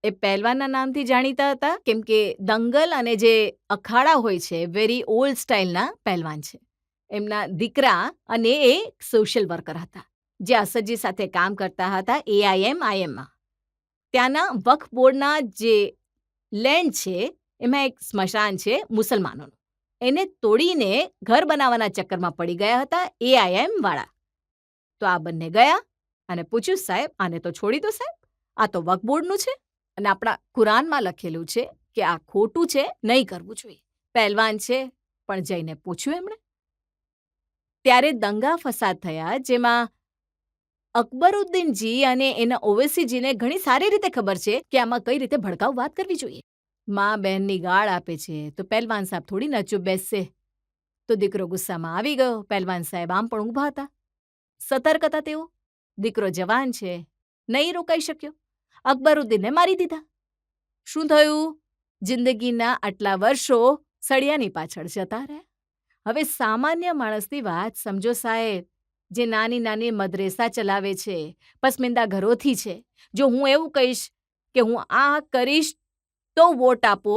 એ પહેલવાનના નામથી જાણીતા હતા કેમ કે દંગલ અને જે અખાડા હોય છે, વેરી ઓલ્ડ સ્ટાઇલના પહેલવાન છે. એમના દીકરા અને એ સોશિયલ વર્કર હતા, જે અસદજી સાથે કામ કરતા હતા AIM-IM-માં. ત્યાંના વક્ફ બોર્ડના જે લેન્ડ છે, એમાં એક સ્મશાન છે મુસલમાનોનું. એને તોડીને ઘર બનાવવાના ચક્કરમાં પડી ગયા હતા AIM-વાળા. તો આ બંને ગયા અને પૂછ્યું, સાહેબ આને તો છોડી દો સાહેબ, આ તો વક્ફ બોર્ડનું છે અને આપણા કુરાનમાં લખેલું છે કે આ ખોટું છે, નહીં કરવું જોઈએ. પહેલવાન છે પણ જઈને પૂછ્યું એમણે. ત્યારે દંગા ફસાદ થયા, જેમાં અકબરુદ્દીનજી અને એના ઓવૈસીજીને ઘણી સારી રીતે ખબર છે કે આમાં કઈ રીતે ભડકાઉ વાત કરવી જોઈએ. માં બહેનની ગાળ આપે છે તો પહેલવાન સાહેબ થોડી ન ચૂપ બેસશે. તો દીકરો ગુસ્સામાં આવી ગયો. પહેલવાન સાહેબ આમ પણ ઊભા હતા, સતર્ક હતા તેઓ. દીકરો જવાન છે, નહીં રોકાઈ શક્યો. અકબરુદ્દીનને મારી દીધા. શું થયું? જિંદગીના આટલા વર્ષો સળિયાની પાછળ જતા રહ્યા. હવે સામાન્ય માણસની વાત સમજો સાહેબ, જે નાની નાની મદ્રેસા ચલાવે છે, પસમિંદા ઘરોથી છે. જો હું એવું કહીશ કે હું આ કરીશ તો વોટ આપો,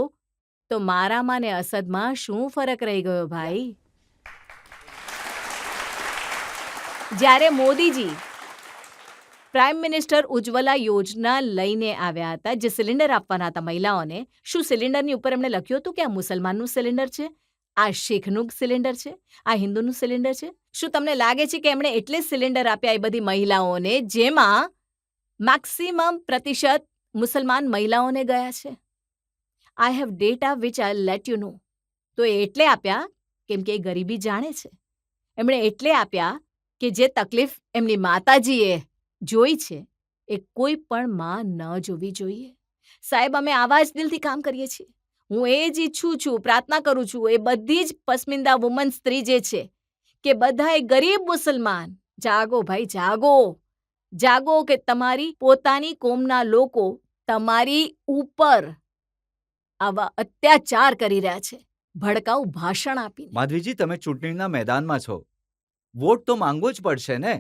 તો મારામાં ને અસદમાં શું ફરક રહી ગયો ભાઈ? જ્યારે મોદીજી પ્રાઇમ મિનિસ્ટર ઉજ્જવલા યોજના લઈને આવ્યા હતા, જે સિલિન્ડર આપવાના હતા મહિલાઓને, શું સિલિન્ડરની ઉપર એમણે લખ્યું હતું કે આ મુસલમાનનું સિલિન્ડર છે, આ શીખનું સિલિન્ડર છે, આ હિન્દુનું સિલિન્ડર છે? શું તમને લાગે છે કે એમણે એટલે જ સિલિન્ડર આપ્યા એ બધી મહિલાઓને, જેમાં મેક્સિમમ પ્રતિશત મુસલમાન મહિલાઓને ગયા છે? I have data which I let you know. તો એ એટલે આપ્યા કેમ કે એ ગરીબી જાણે છે. એમણે એટલે આપ્યા કે જે તકલીફ એમની માતાજીએ જોઈ છે એ કોઈ પણ માં ન જોવી જોઈએ. સાહેબ, અમે આવા જ દિલથી કામ કરીએ છીએ. હું એ જ ઈચ્છું છું, પ્રાર્થના કરું છું, એ બધી જ પસમિંદા વુમન સ્ત્રી જે છે, કે બધાએ ગરીબ મુસલમાન જાગો ભાઈ, જાગો. જાગો કે તમારી પોતાની કોમના લોકો તમારી ઉપર આવા અત્યાચાર કરી રહ્યા છે, ભડકાઉ ભાષણ આપીને. માધવીજી, તમે ચૂંટણીના મેદાનમાં છો, વોટ તો માંગવો જ પડશે ને.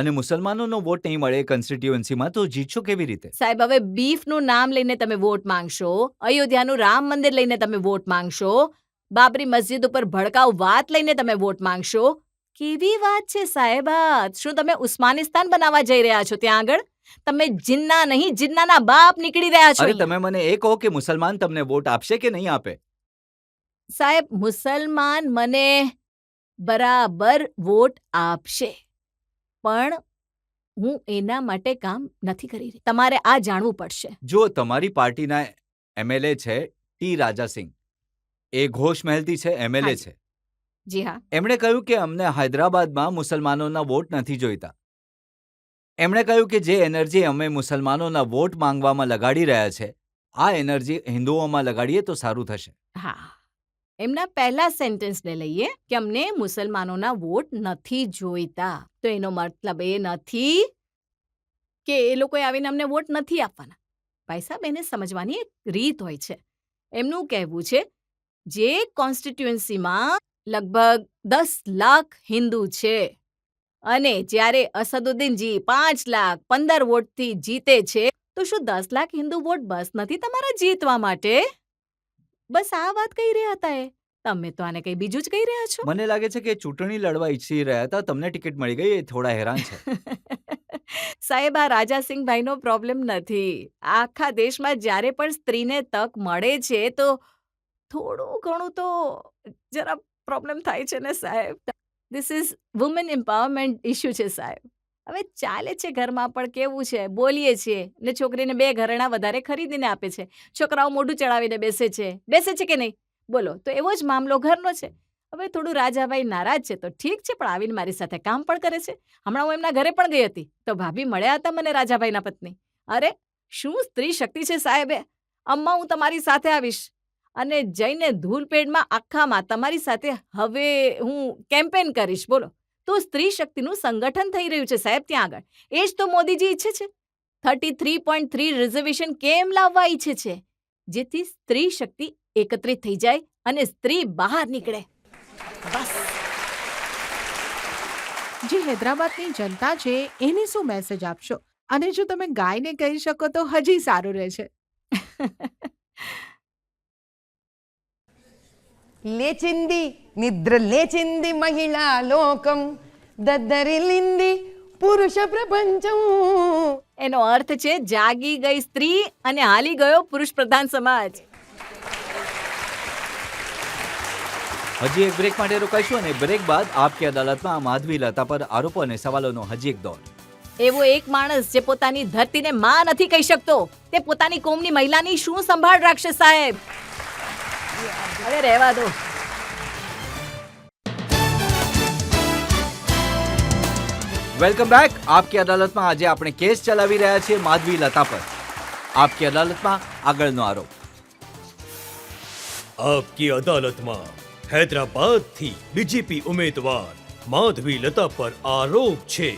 અને મુસલમાનોનો વોટ નહીં મળે કોન્સ્ટિટ્યુઅન્સીમાં તો જીતશો કેવી રીતે? સાહેબ હવે બીફનું નામ લઈને તમે વોટ માંગશો, અયોધ્યાનું રામ મંદિર લઈને તમે વોટ માંગશો, બાબરી મસ્જિદ ઉપર ભડકાઉ વાત લઈને તમે વોટ માંગશો. કેવી વાત છે સાહેબ આ? શું તમે ઉસ્માનિસ્તાન બનાવવા જઈ રહ્યા છો ત્યાં આગળ? તમે જિન્ના નહીં, જિન્નાના બાપ નીકળી રહ્યા છો અરે અહીંયા. તમે મને એ કહો કે મુસલમાન તમને વોટ આપશે કે નહીં આપે? સાહેબ મુસલમાન મને બરાબર વોટ આપશે, પણ હું એના માટે કામ નથી કરી રહી. તમારે આ જાણવું પડશે. જો તમારી પાર્ટીના એમએલએ છે ટી રાજાસિંહ, એ ઘોષ મહેલથી છે, એમએલએ હાજી. છે. જી હા. એમણે કહ્યું કે અમને હૈદરાબાદમાં મુસલમાનોના વોટ નથી જોઈતા. એમણે કહ્યું કે જે એનર્જી અમે મુસલમાનોના વોટ માંગવામાં લગાડી રહ્યા છે, આ એનર્જી હિન્દુઓમાં લગાડીએ તો સારું થશે. હા, એમના પહેલા સેન્ટેન્સને લઈએ કે અમને મુસલમાનોના વોટ નથી જોઈતા, તો એનો મતલબ એ નથી કે એ લોકોએ આવીને અમને વોટ નથી આપવાના. ભાઈ સાહેબ, એને સમજવાની એક રીત હોય છે. એમનું કહેવું છે જે કોન્સ્ટિટ્યુઅન્સીમાં લગભગ 10 લાખ હિન્દુ છે અને જ્યારે અસદુદ્દીનજી 5 લાખ 15 વોટથી જીતે છે, તો શું 10 લાખ હિન્દુ વોટ બસ નથી તમારા જીતવા માટે? બસ આ વાત કહી રહ્યા હતા એ. તમે તો આને કંઈ બીજું જ કહી રહ્યા છો. મને લાગે છે કે ચૂંટણી લડવા ઈચ્છી રહ્યા હતા, તમને ટિકિટ મળી ગઈ, એ થોડા હેરાન છે. સાહેબ આ રાજાસિંહભાઈનો પ્રોબ્લેમ નથી. આખા દેશમાં જ્યારે પણ સ્ત્રીને તક મળે છે તો થોડું ઘણું તો જરા પ્રોબ્લેમ થાય છે ને સાહેબ. This is women empowerment issue છે સાહેબ. હવે ચાલે છે ઘરમાં પણ કેવું છે, બોલીએ છીએ ને છોકરીને 2 ઘરેણાં વધારે ખરીદીને આપે છે. છોકરાઓ મોઢું ચડાવીને બેસે છે કે નહીં? બોલો, તો એવો જ મામલો ઘરનો છે. હવે થોડું રાજાભાઈ નારાજ છે તો ઠીક છે, પણ આવીને મારી સાથે કામ પણ કરે છે. હમણાં હું એમના ઘરે પણ ગઈ હતી તો ભાભી મળ્યા હતા મને, રાજાભાઈના પત્ની. અરે શું સ્ત્રી શક્તિ છે સાહેબે! અમ્મા હું તમારી સાથે આવીશ અને જઈને ધૂલપેડમાં આખામાં તમારી સાથે હવે હું કેમ્પેન કરીશ. બોલો, તો સ્ત્રી શક્તિનું સંગઠન થઈ રહ્યું છે સાહેબ ત્યાં આગળ. એ જ તો મોદીજી ઈચ્છે છે. 33.3 રિઝર્વેશન કેમ લાવવા ઈચ્છે છે? જેથી સ્ત્રી શક્તિ એકત્રિત થઈ જાય અને સ્ત્રી બહાર નીકળે. બસ. જે હૈદરાબાદની જનતા છે એને શું મેસેજ આપશો? અને જો તમે ગાયને કહી શકો તો હજી સારું રહેશે. లేచింది నిద్ర లేచింది మహిళా లోకం దద్దరిల్లింది పురుష ప్రపంచం. એનો અર્થ છે જાગી ગઈ સ્ત્રી અને હાલી ગયો પુરુષ પ્રધાન સમાજ. હજી એક બ્રેક માટે રોકાઈશું અને બ્રેક બાદ આપકી અદાલતમાં માધવી લતા પર આરોપો અને સવાલોનો હજી એક દોર. એવો એક માણસ જે પોતાની ધરતીને માં નથી કહી શકતો, તે પોતાની કોમની મહિલાની શું સંભાળ રાખશે સાહેબ? હવે રહેવા દો. Welcome back. આપકી અદાલતમાં આજે આપણે કેસ ચલાવી રહ્યા છીએ માધવી લતા પર. આપકી અદાલતમાં આગળનો આરોપ. આપકી અદાલતમાં હૈદરાબાદથી બીજેપી ઉમેદવાર માધવી લતા પર આરોપ છે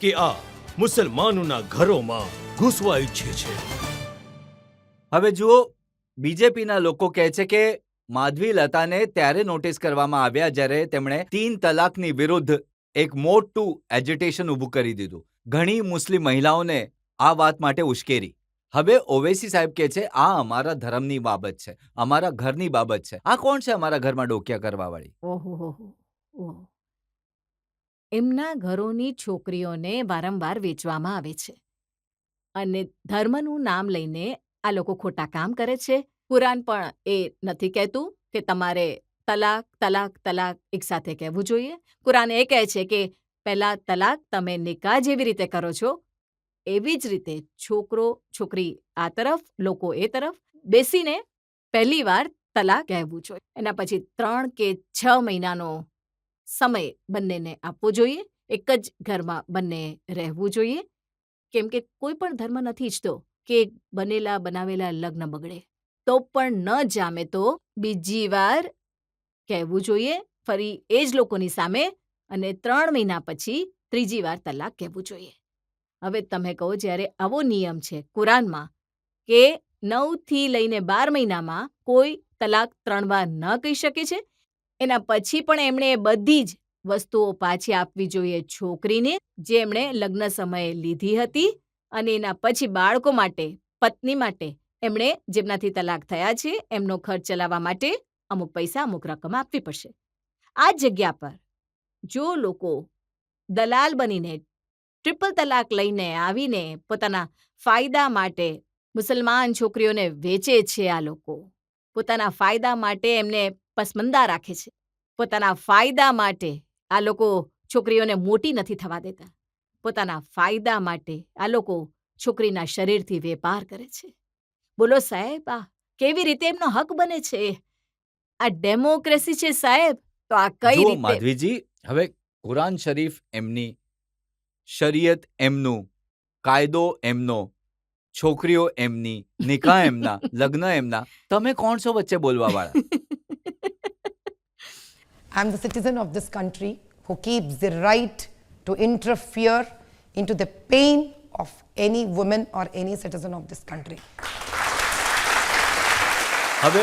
કે આ મુસલમાનોના ઘરોમાં ઘૂસવા ઈચ્છે છે. હવે જુઓ, બીજેપીના લોકો કહે છે કે માધવી લતાને ત્યારે નોટિસ કરવામાં આવ્યા જ્યારે તેમણે 3 તલાકની વિરુદ્ધ એક મોટું એજિટેશન ઊભું કરી દીધું. ઘણી મુસ્લિમ મહિલાઓને આ વાત માટે ઉશ્કેરી. હવે ઓવૈસી સાહેબ કહે છે આ અમારા ધર્મની બાબત છે, અમારા ઘરની બાબત છે. આ કોણ છે અમારા ઘરમાં ડોકિયા કરવા વાળી? ઓહો. એમના ઘરોની છોકરીઓને વારંવાર વેચવામાં આવે છે અને ધર્મનું નામ લઈને આ લોકો ખોટા કામ કરે છે. કુરાન પણ એ નથી કહેતું કે તમારે તલાક તલાક તલાક એકસાથે કહેવું જોઈએ. કુરાન એ કહે છે કે પહેલા તલાક તમે નિકાહ જેવી રીતે કરો છો એવી જ રીતે છોકરો છોકરી આ તરફ, લોકો એ તરફ બેસીને પહેલી વાર તલાક કહેવું જોઈએ. એના પછી 3 કે 6 મહિનાનો સમય બંનેને આપવો જોઈએ. એક જ ઘરમાં બંને રહેવું જોઈએ, કેમ કે કોઈ પણ ધર્મ નથી ઈચ્છતો કે બનેલા બનાવેલા લગ્ન બગડે. તો પણ ન જામે તો બીજી વાર કહેવું જોઈએ ફરી એ જ લોકોની સામે, અને 3 મહિના પછી ત્રીજી વાર તલાક કહેવું જોઈએ. હવે તમે કહો, જ્યારે આવો નિયમ છે કુરાનમાં કે 9 થી લઈને 12 મહિનામાં કોઈ તલાક 3 વાર ન કહી શકે છે, એના પછી પણ એમણે બધી જ વસ્તુઓ પાછી આપવી જોઈએ છોકરીને જે એમણે લગ્ન સમયે લીધી હતી, અને એના પછી બાળકો માટે, પત્ની માટે એમણે જેમનાથી તલાક થયા છે એમનો ખર્ચ ચલાવવા માટે અમુક પૈસા, અમુક રકમ આપવી પડશે. આ જ જગ્યા પર જો લોકો દલાલ બનીને ટ્રિપલ તલાક લઈને આવીને પોતાના ફાયદા માટે મુસલમાન છોકરીઓને વેચે છે, આ લોકો પોતાના ફાયદા માટે એમને પસમંદા રાખે છે, પોતાના ફાયદા માટે આ લોકો છોકરીઓને મોટી નથી થવા દેતા, પોતાના ફાયદા માટે આ લોકો છોકરીના શરીરથી વેપાર કરે છે. બોલો સાહેબ, આ કેવી રીતે એમનો હક બને છે? આ ડેમોક્રેસી છે સાહેબ. તો આ કઈ જુઓ રીતે? માધવીજી, હવે કુરાન શરીફ એમની, શરીયત એમનું, કાયદો એમનો, છોકરીઓ એમની, નિકાહ એમના, લગ્ન એમના, તમે કોણ છો વચ્ચે બોલવા વાળા? I'm the citizen of this country who keeps the right to interfere into the pain of any woman or any citizen of this country. હવે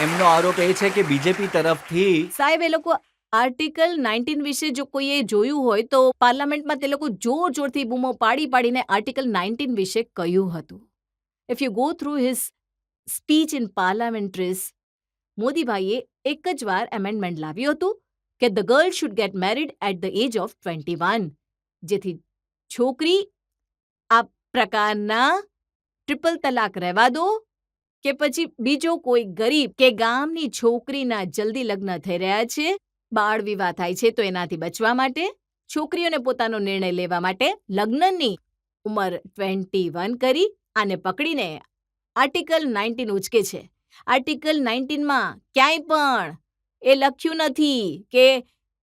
એમનો આરોપ એ છે કે બીજેપી તરફથી સાહેબ, એ લોકો આર્ટિકલ 19 વિશે જો કોઈએ જોયું હોય તો પાર્લામેન્ટમાં તે લોકો જોર જોરથી બૂમો પાડીને આર્ટિકલ 19 વિશે કહ્યું હતું. If you go through his speech in parliamentaries, મોદીભાઈએ એક જ વાર એમેન્ડમેન્ટ લાવ્યું હતું કે the girl should get married at the age of 21, જેથી છોકરી આ પ્રકારના ટ્રિપલ તલાક રહેવા દો કે પછી બીજો કોઈ ગરીબ કે ગામની છોકરીના જલ્દી લગ્ન થઈ રહ્યા છે, બાળ વિવાહ થાય છે, તો એનાથી બચવા માટે છોકરીઓને પોતાનો નિર્ણય લેવા માટે લગ્નની ઉંમર 21 કરી આને પકડીને આર્ટિકલ 19 ઉચકે છે. આર્ટિકલ 19માં ક્યાંય પણ એ લખ્યું નથી કે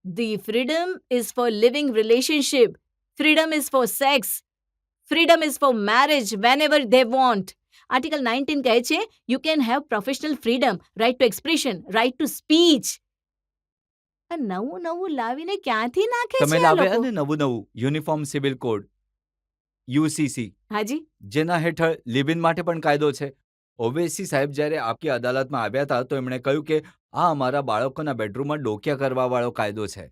the freedom is for living relationship, freedom is for sex, freedom is for marriage whenever they want. Article 19 કહે છે you can have professional freedom, right to expression, right to speech. નવું નવું લાવીને ક્યાંથી નાખે તમે છે આ લાવ્યા લોકો? ને નવું યુનિફોર્મ સિવિલ કોડ, યુસીસી, હાજી, જેના હેઠળ લિવ ઇન માટે પણ કાયદો છે. ઓવેસી સાહેબ જ્યારે આપકી અદાલતમાં આવ્યા હતા તો એમણે કહ્યું કે આ અમારા બાળકોના બેડરૂમમાં ડોકિયા કરવા વાળો કાયદો છે.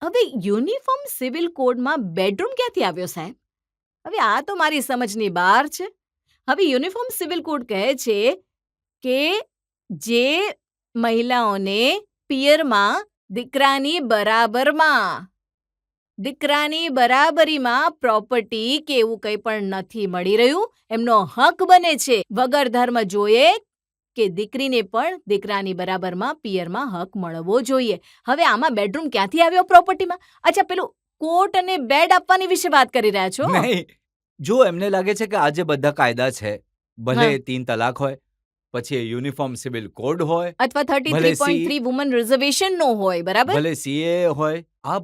હવે યુનિફોર્મ સિવિલ કોડમાં બેડરૂમ ક્યાંથી આવ્યો સાહેબ? હવે આ તો મારી સમજની બહાર છે. હવે યુનિફોર્મ સિવિલ કોડ કહે છે કે જે મહિલાઓને પિયરમાં દીકરાની બરાબરીમાં પ્રોપર્ટી કે એવું કંઈ પણ નથી મળી રહ્યું, એમનો હક બને છે વગર ધર્મ જોઈએ કે દીકરીને પણ દીકરાની બરાબરમાં પિયરમાં હક મળવો જોઈએ. હવે આમાં બેડરૂમ ક્યાંથી આવ્યો પ્રોપર્ટીમાં? અચ્છા, પેલું કોટ અને બેડ આપવાની વિશે વાત કરી રહ્યા છો? નહીં, જો એમને લાગે છે કે આ જે બધા કાયદા છે, ભલે હા. 3 તલાક હોય, પછી યુનિફોર્મ સિવિલ કોડ હોય, અથવા ભલે 33.3 વુમન રિઝર્વેશન નો હોય, બરાબર? ભલે સીએ હોય, આ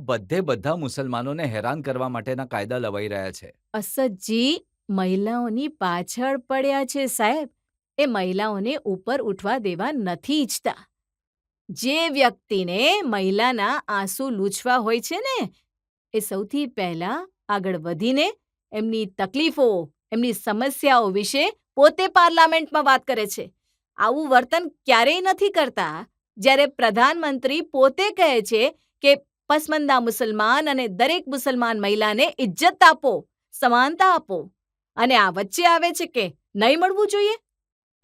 બધા મુસલમાનોને હેરાન કરવા માટેના કાયદા લવાઈ રહ્યા છે. અસદજી મહિલાઓની પાછળ પડ્યા છે સાહેબ. એ મહિલાઓને ઉપર ઉઠવા દેવા નથી ઈચ્છતા. જે વ્યક્તિને મહિલાના આંસુ લૂછવા હોય છે ને, એ સૌથી પહેલા આગળ વધીને એમની તકલીફો, એમની સમસ્યાઓ વિશે પોતે પાર્લામેન્ટમાં વાત કરે છે. આવું વર્તન ક્યારેય નથી કરતા જ્યારે પ્રધાનમંત્રી પોતે કહે છે કે પસમંદા મુસલમાન અને દરેક મુસલમાન મહિલાને ઇજ્જત આપો, સમાનતા આપો, અને આ વચ્ચે આવે છે કે નહીં મળવું જોઈએ.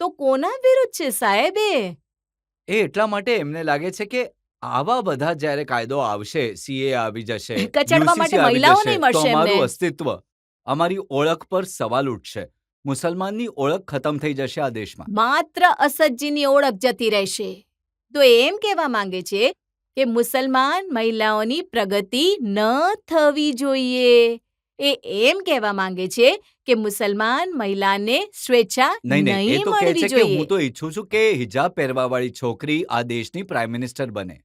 તો કોના વિરુદ્ધ છે સાહેબ એ? એ એટલા માટે એમને લાગે છે કે આવા બધા જ્યારે કાયદો આવશે, સીએ આવી જશે, કચડવા માટે UCC આવી મહિલાઓ જશે, નહીં મળશે તો અમારું એમને. અસ્તિત્વ, અમારી ઓળખ પર સવાલ ઉઠશે. મુસલમાનની ઓળખ ખતમ થઈ જશે આ દેશમાં. માત્ર અસદજીની ઓળખ જતી રહેશે. તો એમ કહેવા માંગે છે કે મુસલમાન મહિલાઓની પ્રગતિ ન થવી જોઈએ. એ એમ કહેવા માંગે છે કે મુસલમાન મહિલાને સ્વેચ્છા નહીં, એ નહીં તો કહે મળવી છે કે જોઈએ. હું તો ઈચ્છું છું કે હિજાબ પહેરવાવાળી છોકરી આ દેશની પ્રાઇમ મિનિસ્ટર બને.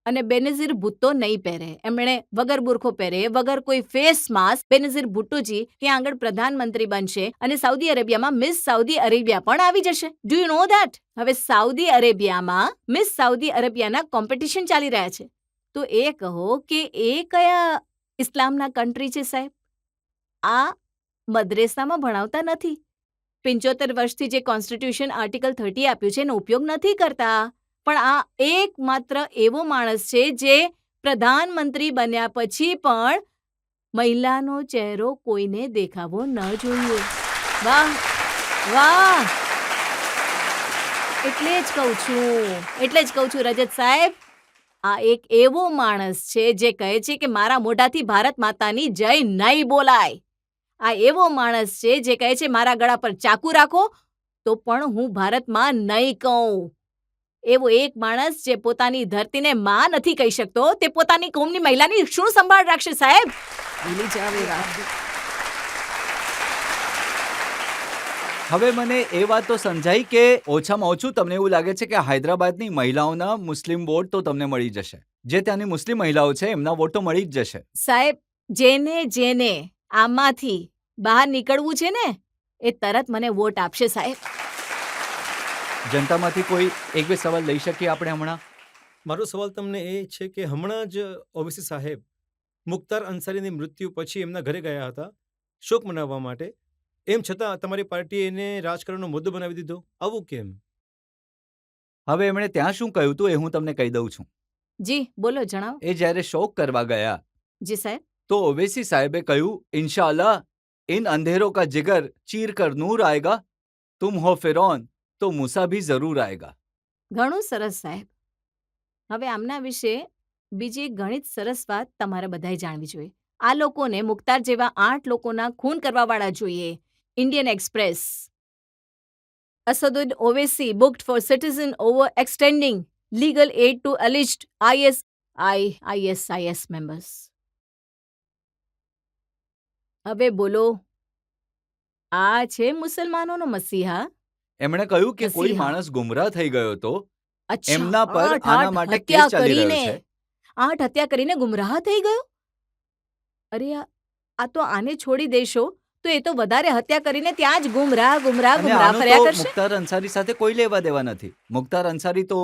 અને બેનઝીર ભુટ્ટો નહીં પહેરે, એમણે વગર બુરખો પહેરે, વગર કોઈ ફેસ માસ્ક, બેનઝીર ભુટ્ટોજી ત્યાં આગળ પ્રધાનમંત્રી બનશે અને સાઉદી અરેબિયામાં મિસ સાઉદી અરેબિયા પણ આવી જશે. Do you know that? હવે સાઉદી અરેબિયામાં મિસ સાઉદી અરેબિયાના કોમ્પિટિશન ચાલી રહ્યા છે. તો એ કહો કે એ કયા ઇસ્લામના કન્ટ્રી છે સાહેબ? આ મદ્રેસામાં ભણાવતા નથી. 75 વર્ષથી જે કોન્સ્ટિટ્યુશન આર્ટિકલ 30 આપ્યું છે એનો ઉપયોગ નથી કરતા. પણ આ એકમાત્ર એવો માણસ છે જે પ્રધાનમંત્રી બન્યા પછી પણ મહિલાનો ચહેરો કોઈને દેખાવો ન જોઈએ. વાહ વાહ! એટલે જ કહું છું રજત સાહેબ, આ એક એવો માણસ છે જે કહે છે કે મારા મોઢાથી ભારત માતાની જય નહીં બોલાય. આ એવો માણસ છે જે કહે છે મારા ગળા પર ચાકુ રાખો તો પણ હું ભારતમાં નહીં કહું. એવો એક માણસ જે પોતાની ધરતીને માં નથી કહી શકતો, તે પોતાની કોમની મહિલાની શું સંભાળ રાખશે સાહેબ? ભૂલી જાવ એ વાત. હવે મને એ વાત તો સમજાઈ કે ઓછામાં ઓછું તમને એવું લાગે છે કે હૈદરાબાદની મહિલાઓના મુસ્લિમ વોટ તો તમને મળી જશે. જે ત્યાંની મુસ્લિમ મહિલાઓ છે એમના વોટ તો મળી જ જશે. સાહેબ, જેને આમાંથી બહાર નીકળવું છે ને એ તરત મને વોટ આપશે સાહેબ. જનતામાંથી કોઈ એક બે સવાલ લઈ શકીએ આપણે હમણાં? મારો સવાલ તમને એ છે કે હમણાં જ ઓવેસી સાહેબ મુખ્તાર અંસારીની મૃત્યુ પછી એમના ઘરે ગયા હતા શોક મનાવવા માટે. એમ છતાં તમારી પાર્ટીએ એને રાજકારણનો મુદ્દો બનાવી દીધો. આવું કેમ? હવે એમણે ત્યાં શું કહ્યું હતું એ હું તમને કહી દઉં છું. જી બોલો, જણાવો. એ જ્યારે શોક કરવા ગયા જી સાહેબ. તો ઓવેસી સાહેબે કહ્યું, ઇન્શાઅલ્લાહ इन अंधेरों का जिगर चीर कर नूर आएगा, तुम हो फिरौन तो मूसा भी जरूर आएगा. ઘણું સરસ સાહેબ. હવે આમના વિશે બીજી એક ઘણી જ સરસ વાત તમારે બધાએ જાણવી જોઈએ. આ લોકોને મુખ્તાર જેવા 8 લોકોના ખૂન કરવાવાળા જોઈએ. Indian express. Asaduddin Owaisi booked for citizen over extending legal aid to alleged ISIS members. હવે બોલો, આ છે મુસલમાનોનો મસીહા? એમણે કહ્યું કે કોઈ મસીહા. માણસ ગુમરાહ થઈ ગયો તો અચ્છા, એમના પર આઠ આના માટે હત્યા કેસ ચાલી રહ્યો કરીને. છે. 8 હત્યા કરીને ગુમરાહ થઈ ગયો? અરે આ તો આને છોડી દેશો તો એ તો વધારે હત્યા કરીને ત્યાં જ ગુમરાહ અને આનો ફર્યા તો કરશે. મુખ્તાર અંસારી સાથે કોઈ લેવા દેવા નથી. મુખ્તાર અંસારી તો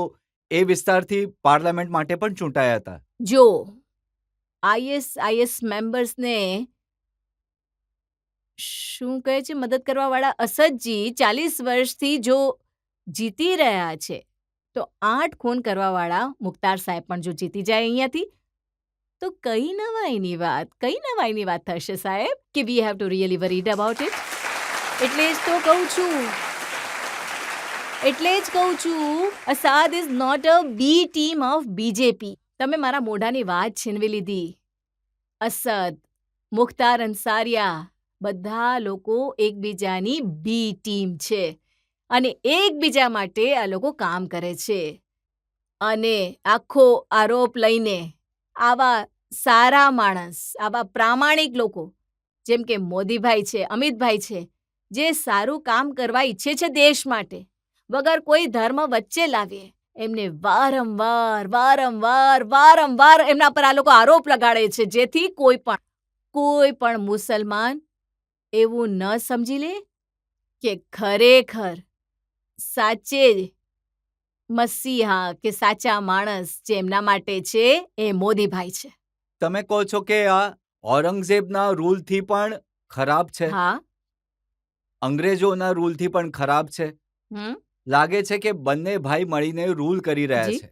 એ વિસ્તારથી પાર્લામેન્ટ માટે પણ ચૂંટાયા હતા. જો ISIS મેમ્બર્સને શું કહે છે મદદ કરવાવાળા અસદજી 40 વર્ષથી જો જીતી રહ્યા છે તો 8 ખૂન કરવાવાળા મુખ્તાર સાહેબ પણ જો જીતી જાય અહીંયાથી તો કઈ નવાઈની વાત થશે સાહેબ કે we have to really worried about it. એટલે જ કહું છું Asad is not a B team of BJP. તમે મારા મોઢાની વાત છીનવી લીધી. અસદ, મુખ્તાર અંસારિયા બધા લોકો એકબીજાની બી ટીમ છે અને એકબીજા માટે આ લોકો કામ કરે છે. અને આખો આરોપ લઈને આવા સારા માણસ, આવા પ્રામાણિક લોકો જેમ કે મોદીભાઈ છે, અમિતભાઈ છે, જે સારું કામ કરવા ઈચ્છે છે દેશ માટે, વગર કોઈ ધર્મ વચ્ચે લાવીએ એમને વારંવાર એમના પર આ લોકો આરોપ લગાડે છે જેથી કોઈ પણ મુસલમાન એવું ન સમજી લે કે ખરેખર સાચે મસીહા કે સાચા માણસ જે એમના માટે છે એ મોદીભાઈ છે. તમે કહો છો કે આ ઔરંગઝેબના રૂલથી પણ ખરાબ છે, હા. અંગ્રેજોના રૂલથી પણ ખરાબ છે. હમ. લાગે છે કે બંને ભાઈ મળીને રૂલ કરી રહ્યા જી. છે.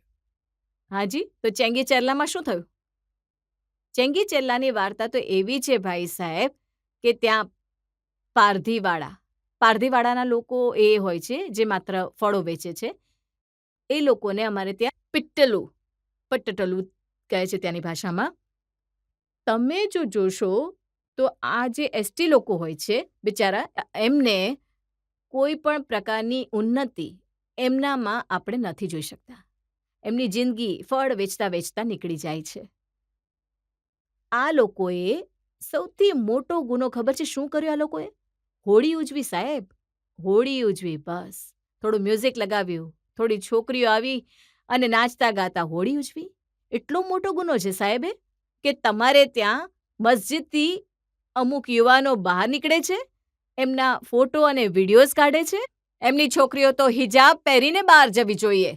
હાજી, તો ચેંગી ચેરલામાં શું થયું? ચેંગી ચેરલાની વાર્તા તો એવી છે ભાઈ સાહેબ કે ત્યાં પારધીવાડાના લોકો એ હોય છે જે માત્ર ફળો વેચે છે. એ લોકોને અમારે ત્યાં પટ્ટલું કહે છે ત્યાંની ભાષામાં. તમે જો જોશો તો આ જે એસટી લોકો હોય છે બિચારા, એમને કોઈ પણ પ્રકારની ઉન્નતિ એમનામાં આપણે નથી જોઈ શકતા. એમની જિંદગી ફળ વેચતા વેચતા નીકળી જાય છે. આ લોકોએ સૌથી મોટો ગુનો ખબર છે શું કર્યો? આ લોકોએ હોળી ઉજવી સાહેબ, હોળી ઉજવી. બસ થોડું મ્યુઝિક લગાવ્યું, થોડી છોકરીઓ આવી અને નાચતા ગાતા હોળી ઉજવી. એટલો મોટો ગુનો છે સાહેબે કે તમારે ત્યાં મસ્જિદથી અમુક યુવાનો બહાર નીકળે છે, એમના ફોટો અને વિડીયોઝ કાઢે છે. એમની છોકરીઓ તો હિજાબ પહેરીને બહાર જવી જોઈએ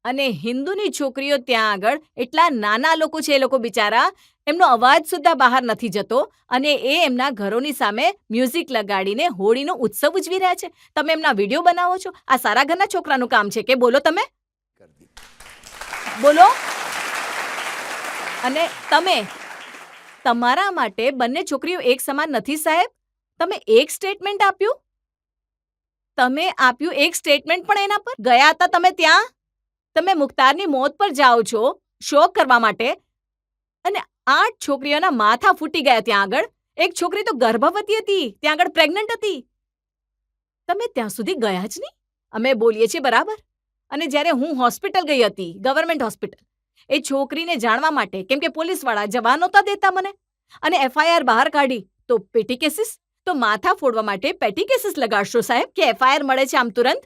અને હિન્દુની છોકરીઓ ત્યાં આગળ એટલા નાના લોકો છે, એ લોકો બિચારા એમનો અવાજ સુદ્ધા બહાર નથી જતો અને એ એમના ઘરોની સામે મ્યુઝિક લગાડીને હોળીનો ઉત્સવ ઉજવી રહ્યા છે. તમે એમના વિડીયો બનાવો છો? આ સારા ઘરના છોકરાનું કામ છે કે બોલો તમે? બોલો. અને તમે તમારા માટે બંને છોકરીઓ એક સમાન નથી સાહેબ. તમે એક સ્ટેટમેન્ટ આપ્યું. તમે આપ્યું એક સ્ટેટમેન્ટ પણ એના પર ગયા હતા તમે ત્યાં. તમે મુખ્તારની મોત પર જાઓ છો શોક કરવા માટે અને 8 છોકરીઓના માથા ફૂટી ગયા ત્યાં આગળ. એક છોકરી તો ગર્ભવતી હતી, ત્યાં આગળ પ્રેગ્નન્ટ હતી. તમે ત્યાં સુધી ગયા જ નહીં. અમે બોલીએ છીએ બરાબર. અને જ્યારે હું હોસ્પિટલ ગઈ હતી, ગવર્મેન્ટ હોસ્પિટલ, એ છોકરીને જાણવા માટે, કેમ કે પોલીસવાળા જવા નહોતા દેતા મને, અને FIR બહાર કાઢી તો પેટી કેસીસ. તો માથા ફોડવા માટે પેટી કેસીસ લગાડશો સાહેબ કે FIR મળે છે આમ તુરંત?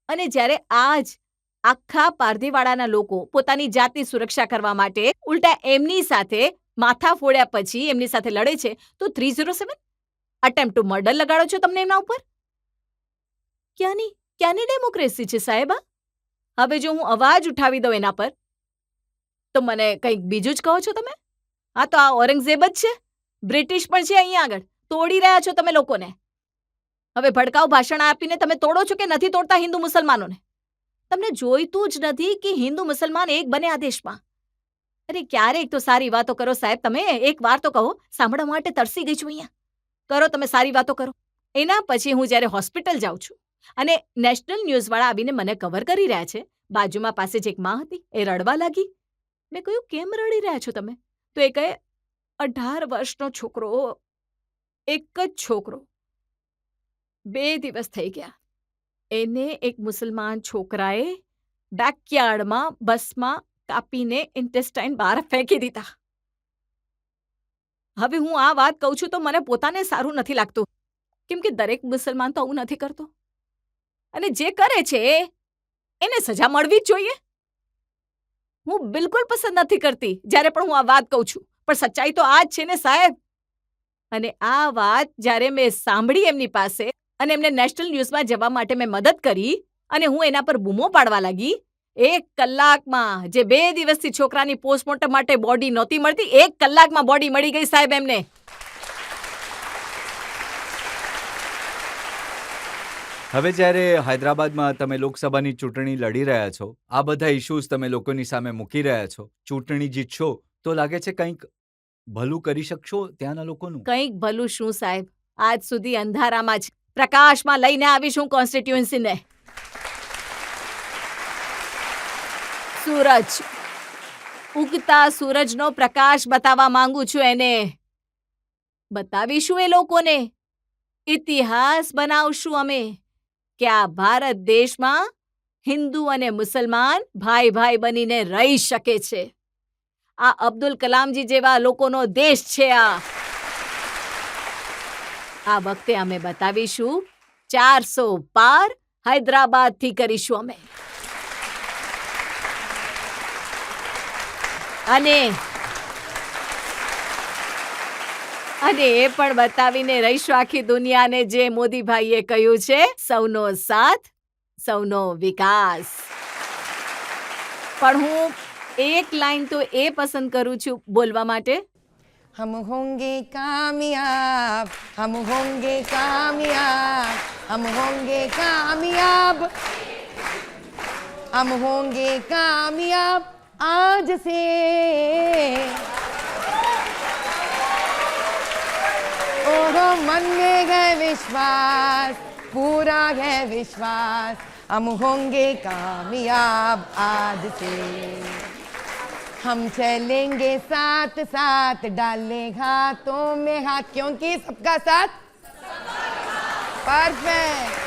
અને જ્યારે આજ આખા પારધીવાડાના લોકો પોતાની જાતની સુરક્ષા કરવા માટે ઉલટા એમની સાથે માથા ફોડ્યા પછી એમની સાથે લડે છે, તો 307 અટેમ્પ્ટ ટુ મર્ડર લગાડો છો તમને એમના ઉપર? ક્યાંની ડેમોક્રેસી છે સાહેબ? હવે જો હું અવાજ ઉઠાવી દઉં એના પર તો મને કંઈક બીજું જ કહો છો તમે. હા, તો આ ઔરંગઝેબ જ છે, બ્રિટિશ પણ છે. અહીંયા આગળ તોડી રહ્યા છો તમે લોકોને. હવે ભડકાઉ ભાષણ આપીને તમે તોડો છો કે નથી તોડતા હિન્દુ મુસલમાનોને? તમને જોઈતું જ નથી કે હિન્દુ મુસલમાન એક બને આ દેશમાં. અરે ક્યારેક તો સારી વાતો કરો સાહેબ. તમે એક વાર તો કહો. સાંભળવા માટે તરસી ગઈ છું અહીંયા. કરો તમે સારી વાતો કરો. એના પછી હું જ્યારે હોસ્પિટલ જાઉં છું અને નેશનલ ન્યૂઝવાળા આવીને મને કવર કરી રહ્યા છે, બાજુમાં પાસે જ એક માં હતી, એ રડવા લાગી. મેં કહ્યું કેમ રડી રહ્યા છો તમે? તો એ કહે 18 વર્ષનો છોકરો, એક જ છોકરો, 2 દિવસ થઈ ગયા, એને એક મુસલમાન છોકરાએ બેકયાર્ડમાં બસમાં કાપીને ઇન્ટેસ્ટાઇન બહાર ફેંકી દીધા. હવે હું આ વાત કહું છું તો મને પોતાને સારું નથી લાગતું, કેમ કે દરેક મુસલમાન તો આવું નથી કરતો. અને જે કરે છે એને સજા મળવી જ જોઈએ. હું બિલકુલ પસંદ નથી કરતી જ્યારે પણ હું આ વાત કહું છું, પણ સચ્ચાઈ તો આ જ છે ને સાહેબ. અને આ વાત જ્યારે મેં સાંભળી એમની પાસે અને એમને નેશનલ ન્યૂઝમાં જવા માટે મેં મદદ કરી અને હું એના પર બૂમો પાડવા લાગી, 1 કલાકમાં, જે 2 દિવસથી છોકરાની પોસ્ટમોર્ટમ માટે બોડી નહોતી મળતી, 1 કલાકમાં બોડી મળી ગઈ સાહેબ એમને. હવે જ્યારે હૈદરાબાદમાં તમે લોકસભાની ચૂંટણી લડી રહ્યા છો, આ બધા ઇશ્યુઝ તમે લોકોની સામે મૂકી રહ્યા છો, ચૂંટણી જીતશો તો લાગે છે કંઈક ભલું કરી શકશો ત્યાંના લોકોનું? કંઈક ભલું શું સાહેબ? આજ સુધી અંધારામાં જ પ્રકાશમાં લઈને આવીશું કોન્સ્ટિટ્યુઅન્સીને. સૂરજ, ઉગતા સૂરજનો પ્રકાશ બતાવવા માંગુ છું એને. બતાવીશું એ લોકોને. ઇતિહાસ બનાવશું અમે કે આ ભારત દેશમાં હિન્દુ અને મુસલમાન ભાઈ ભાઈ બનીને રહી શકે છે. આ અબ્દુલ કલામજી જેવા લોકોનો દેશ છે આ. આ વખતે અમે બતાવીશું. 400 પાર હૈદરાબાદથી કરીશું અમે. અને એ પણ બતાવીને રહીશું આખી દુનિયાને જે મોદીભાઈએ કહ્યું છે, સૌનો સાથ, સૌનો વિકાસ. પણ હું એક લાઈન તો એ પસંદ કરું છું બોલવા માટે. हम होंगे कामयाब, हम होंगे कामयाब, हम होंगे कामयाब, हम होंगे कामयाब आज से. और मन में है विश्वास, पूरा है विश्वास, हम होंगे कामयाब आज से. हम चलेंगे साथ साथ, डाले हाथों में हाथ, क्योंकि सबका साथ परफेक्ट.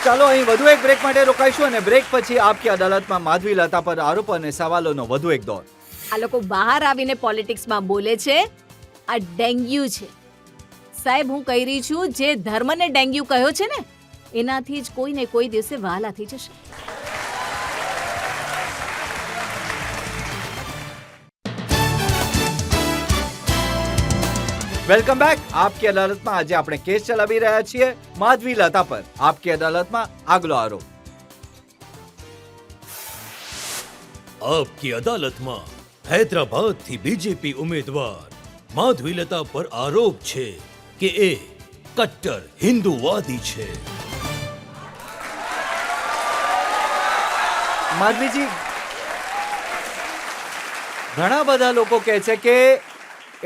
ચાલો અહીં વધુ એક બ્રેક માટે રોકાઈશું અને બ્રેક પછી આપકી અદાલતમાં માધવી લતા પર આરોપ અને સવાલોનો વધુ એક દોર. આ લોકો બહાર આવીને પોલિટિક્સમાં બોલે છે આ ડેન્ગ્યુ છે. સાહેબ, હું કહી રહી છું, જે ધર્મને ડેન્ગ્યુ કહ્યો છે ને, એનાથી જ કોઈ ને કોઈ દિવસે વહાલા થઈ જશે. Welcome back. આપકી અદાલતમાં આજે આપણે કેસ ચલાવી રહ્યા છીએ માધવી લતા પર. આપકી અદાલતમાં આગલો આરોપ. આપકી અદાલતમાં હૈદરાબાદથી બીજેપી ઉમેદવાર માધવી લતા પર આરોપ છે કે એ કટ્ટર હિન્દુવાદી છે. માધવીજી, ઘણા બધા લોકો કહે છે કે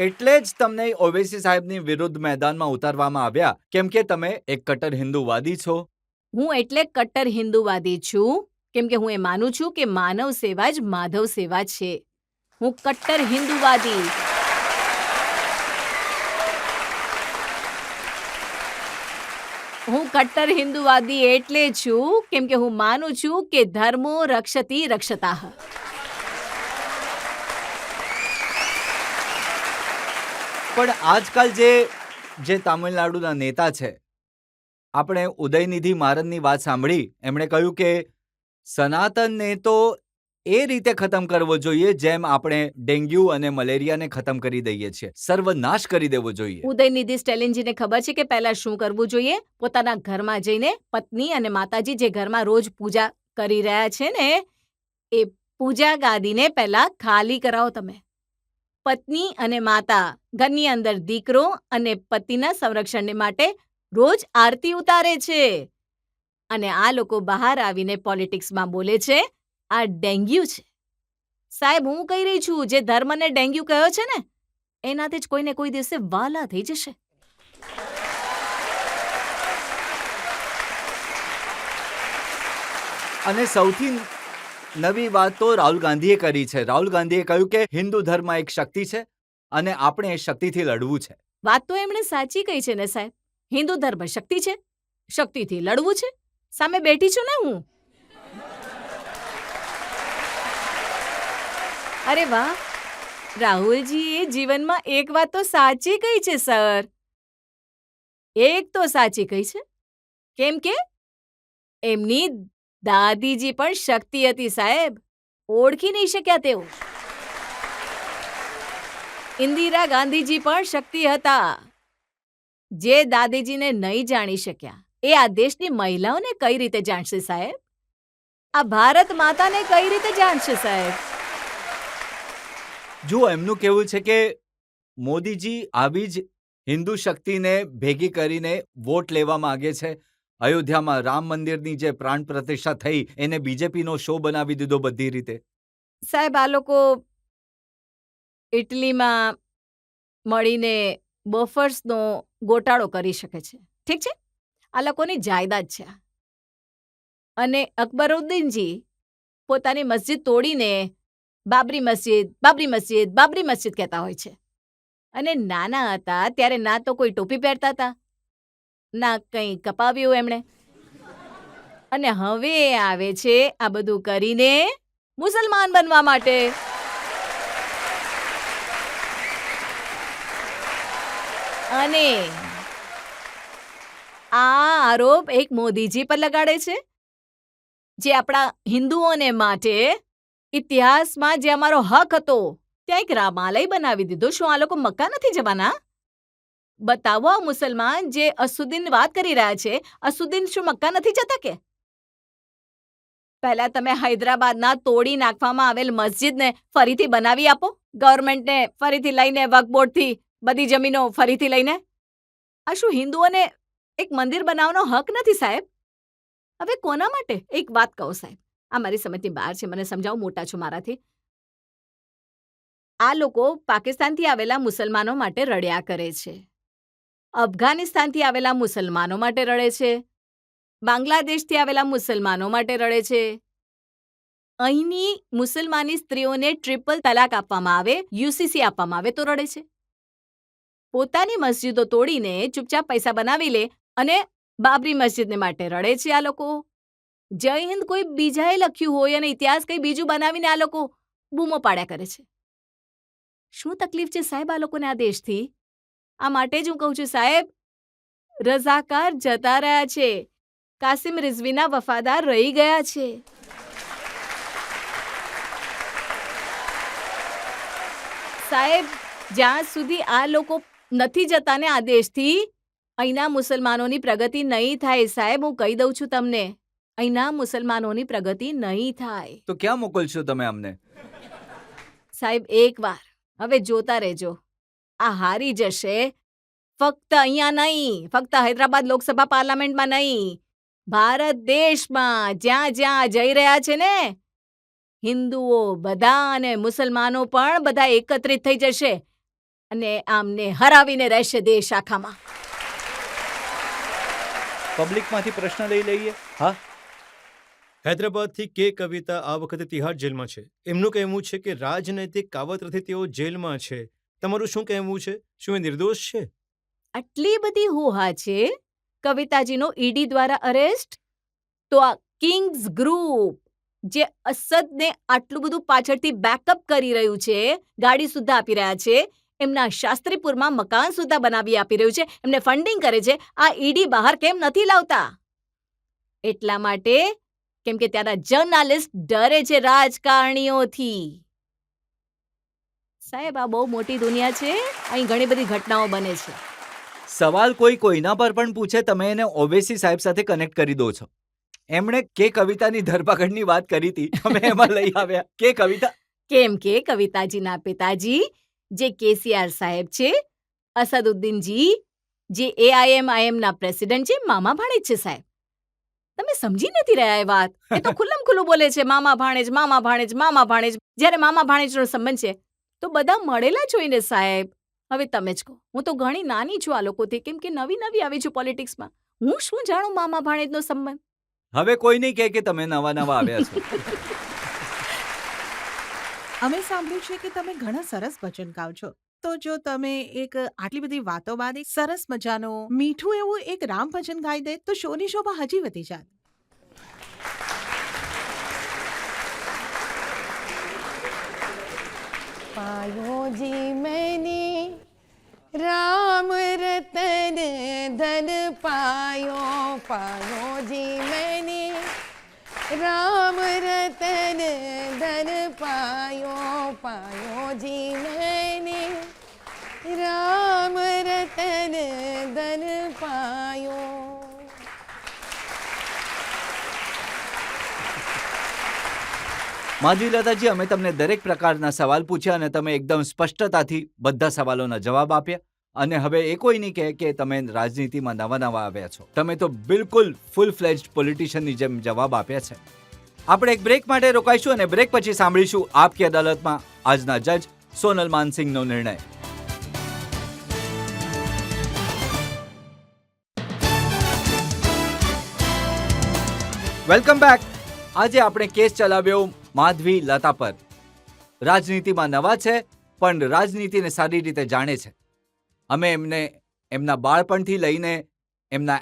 એટલે જ તમને ઓવૈસી સાહેબની વિરુદ્ધ મેદાનમાં ઉતારવામાં આવ્યા કેમ કે તમે એક કટ્ટર હિન્દુવાદી છો. હું એટલે કટ્ટર હિન્દુવાદી છું કેમ કે હું એ માનું છું કે માનવ સેવા જ માધવ સેવા છે. હું કટ્ટર હિન્દુવાદી. હું કટ્ટર હિન્દુવાદી એટલે છું કેમ કે હું માનું છું કે ધર્મો રક્ષતી રક્ષતાઃ. પણ આજકાલ જે તામિલનાડુના નેતા છે, આપણે ઉદયનિધિ મારનની વાત સાંભળી. એમણે કહ્યું કે સનાતનને તો એ રીતે ખતમ કરવો જોઈએ જેમ આપણે ડેન્ગ્યુ અને મલેરિયાને ખતમ કરી દઈએ છીએ, સર્વનાશ કરી દેવો જોઈએ. ઉદયનિધિ સ્ટેલિનજીને ખબર છે કે પહેલા શું કરવું જોઈએ? પોતાના ઘરમાં જઈને પત્ની અને માતાજી જે ઘરમાં રોજ પૂજા કરી રહ્યા છે ને એ પૂજા ગાદીને પહેલા ખાલી કરાવો તમે. પત્ની અને માતા ઘરની અંદર દીકરો અને પતિના સંરક્ષણ માટે રોજ આરતી ઉતારે છે અને આ લોકો બહાર આવીને પોલિટિક્સમાં બોલે છે આ ડેન્ગ્યુ છે. સાહેબ, હું કહી રહી છું, જે ધર્મને ડેન્ગ્યુ કહ્યો છે ને એનાથી જ કોઈને કોઈ દિવસે વાલા થઈ જશે. અને સૌથી નવી વાત તો રાહુલ ગાંધીએ કરી છે. રાહુલ ગાંધીએ કહ્યું કે હિન્દુ ધર્મ એક શક્તિ છે અને આપણે એ શક્તિથી લડવું છે. વાત તો એમણે સાચી કહી છે ને સાહેબ. હિન્દુ ધર્મ શક્તિ છે, શક્તિથી લડવું છે. સામે બેઠી છું ને હું. અરે વાહ, રાહુલજીએ જીવનમાં એક વાત તો સાચી કહી છે સર. એક તો સાચી કહી છે કેમ કે એમની દાદીજી પણ શક્તિ હતી સાહેબ. ઓળખી નહીં શક્યા તેઓ. ઇન્દિરા ગાંધીજી પણ શક્તિ હતા. જે દાદીજીને નહીં જાણી શક્યા એ આ દેશની મહિલાઓને કઈ રીતે જાણશે સાહેબ? આ ભારત માતાને કઈ રીતે જાણશે સાહેબ? જુઓ, એમનું કહેવું છે કે મોદીજી આવી જ હિન્દુ શક્તિને ભેગી કરીને વોટ લેવા માંગે છે. અયોધ્યામાં રામ મંદિરની જે પ્રાણ પ્રતિષ્ઠા થઈ એને બીજેપીનો શો બનાવી દીધો બધી રીતે. સાહેબ, આ લોકો ઇટલીમાં મળીને બોફર્સનો ગોટાળો કરી શકે છે. ઠીક છે, આ લોકોની જાયદાદ છે. અને અકબરુદ્દીનજી પોતાની મસ્જિદ તોડીને બાબરી મસ્જિદ, બાબરી મસ્જિદ, બાબરી મસ્જિદ કહેતા હોય છે. અને નાના હતા ત્યારે ના તો કોઈ ટોપી પહેરતા હતા, ના કંઈ કપાવ્યું એમણે. અને હવે એ આવે છે આ બધું કરીને મુસલમાન બનવા માટે. અને આ આરોપ એક મોદીજી પર લગાડે છે જે આપણા હિન્દુઓને માટે ઇતિહાસમાં જે અમારો હક હતો ત્યાં એક રામાલય બનાવી દીધો. શું આ લોકો મક્કા નથી જવાના? બતાવો આ મુસલમાન જે અસુદ્દીન વાત કરી રહ્યા છે, અસુદ્દીન શું મક્કા નથી જતા કે? પહેલા તમે હૈદરાબાદના તોડી નાખવામાં આવેલ મસ્જિદને ફરીથી બનાવી આપો. ગવર્મેન્ટને ફરીથી લઈને, વક્ફ બોર્ડથી બધી જમીનો ફરીથી લઈને. આ શું હિન્દુઓને એક મંદિર બનાવવાનો હક નથી સાહેબ? હવે કોના માટે? એક વાત કહો સાહેબ, આ મારી સમજની બહાર છે, મને સમજાવો, મોટા છો મારાથી. આ લોકો પાકિસ્તાનથી આવેલા મુસલમાનો માટે રડ્યા કરે છે, અફઘાનિસ્તાનથી આવેલા મુસલમાનો માટે રડે છે, બાંગ્લાદેશથી આવેલા મુસલમાનો માટે રડે છે. અહીંની મુસલમાની સ્ત્રીઓને ટ્રિપલ તલાક આપવામાં આવે, યુસીસી આપવામાં આવે તો રડે છે. પોતાની મસ્જિદો તોડીને ચૂપચાપ પૈસા બનાવી લે અને બાબરી મસ્જિદને માટે રડે છે આ લોકો. જય હિન્દ કોઈ બીજાએ લખ્યું હોય અને ઇતિહાસ કંઈ બીજું બનાવીને આ લોકો બૂમો પાડ્યા કરે છે. શું તકલીફ છે સાહેબ આ લોકોને આ દેશથી? આ માટે જ હું કહું છું સાહેબ, રઝાકાર જતા રહ્યા છે, કાસિમ રિઝવીના વફાદાર રહી ગયા છે. સાહેબ, જ્યાં સુધી આ લોકો નથી જતા ને આ દેશથી, અહીંના મુસલમાનોની પ્રગતિ નહીં થાય સાહેબ. હું કહી દઉં છું તમને, અહીંના મુસલમાનોની પ્રગતિ નહીં થાય. તો ક્યાં મોકલશો તમે અમને? સાહેબ, એકવાર હવે જોતા રહેજો, આ હારી જશે. ફક્ત અહીંયા નહીં, ફક્ત હૈદરાબાદ લોકસભા પાર્લામેન્ટમાં નહીં, ભારત દેશમાં જ્યાં જ્યાં જઈ રહ્યા છે ને હિન્દુઓ બધા અને મુસલમાનો પણ બધા એકત્રિત થઈ જશે અને આમને હરાવીને રહેશે દેશ આખામાં. પબ્લિકમાંથી પ્રશ્ન લઈ લઈએ. હા, હૈદરાબાદથી કે કવિતા આ વખતે તિહાડ જેલમાં છે. એમનું કહેવું છે કે રાજનૈતિક કાવતરથી તેઓ જેલમાં છે. તમારું શું કહેવું છે? શું એ નિર્દોષ છે? આટલી બધી હુહા છે કવિતાજીનો ઈડી દ્વારા અરેસ્ટ, તો આ કિંગ્સ ગ્રુપ જે અસદને આટલું બધું પાછળથી બેકઅપ કરી રહ્યું છે, ગાડી સુદ્ધા આપી રહ્યા છે, એમના શાસ્ત્રીપુરમાં મકાન સુદ્ધા બનાવી આપી રહ્યું છે, એમને ફંડિંગ કરે છે, આ ઈડી બહાર કેમ નથી લાવતા? એટલા માટે કેમ કે ત્યાંના જર્નાલિસ્ટ ડરે છે રાજકારણીઓથી. સાહેબ, આ બહુ મોટી દુનિયા છે, અહીં ઘણી બધી ઘટનાઓ બને છે. સવાલ કોઈ કોઈના પર પણ પૂછે, તમે એને ઓવેસી સાહેબ સાથે કનેક્ટ કરી દો છો. એમણે કે કવિતાની ધરપકડની વાત કરી હતી, તમે એમાં લઈ આવ્યા કે કવિતા. કેમ કે કવિતાજીના પિતાજી જે કેસીઆર સાહેબ છે, અસદુદ્દીનજી જે AIMIMના પ્રેસિડેન્ટ છે, મામા ભાણેજ છે. સાહેબ, તમે સમજી નથી રહ્યા એ વાત. એ તો ખુલ્લમ ખુલ્લું બોલે છે, મામા ભાણેજ, મામા ભાણેજ, મામા ભાણેજ. જ્યારે મામા ભાણેજનો સંબંધ છે તો બધા મળેલા જ હોય ને સાહેબ. હવે તમે જ કહો, હું તો ઘણી નાની છું આ લોકોથી, કેમ કે નવી આવી છું પોલિટિક્સમાં. હું શું જાણું મામા ભાણેજનો સંબંધ? હવે કોઈ નહીં કહે કે તમે નવા આવ્યા છો. અમે સાંભળ્યું છે કે તમે ઘણા સરસ ભજન ગાઓ છો. તો જો તમે એક આટલી બધી વાતો બાદ એક સરસ મજાનું મીઠું એવું એક રામ ભજન ગાઈ દે તો શોની શોભા હજી વધી જાત. पायो जी मैंने राम रतन धन पायो, पायो जी मैंने राम रतन धन पायो, पायो जी मैंने राम रतन धन पायो. માધવી લતાજી, અમે તમને દરેક પ્રકારના સવાલ પૂછ્યા અને તમે એકદમ સ્પષ્ટતાથી બધા સવાલોના જવાબ આપ્યા. અને હવે એ કોઈ નહીં કહે કે તમે રાજનીતિમાં નવા આવ્યા છો. તમે તો બિલકુલ ફૂલ ફ્લેજ્ડ પોલિટિશિયનની જેમ જવાબ આપ્યા છે. આપણે એક બ્રેક માટે રોકાઈશું અને બ્રેક પછી સાંભળીશું આપકી અદાલતમાં આજના જજ સોનલ માનસિંહનો નિર્ણય. Welcome back. આજે આપણે કેસ ચલાવ્યો માધવી લતા પર. રાજનીતિમાં નવા છે પણ રાજનીતિને સારી રીતે જાણે છે. અમે એમને એમના બાળપણથી લઈને એમના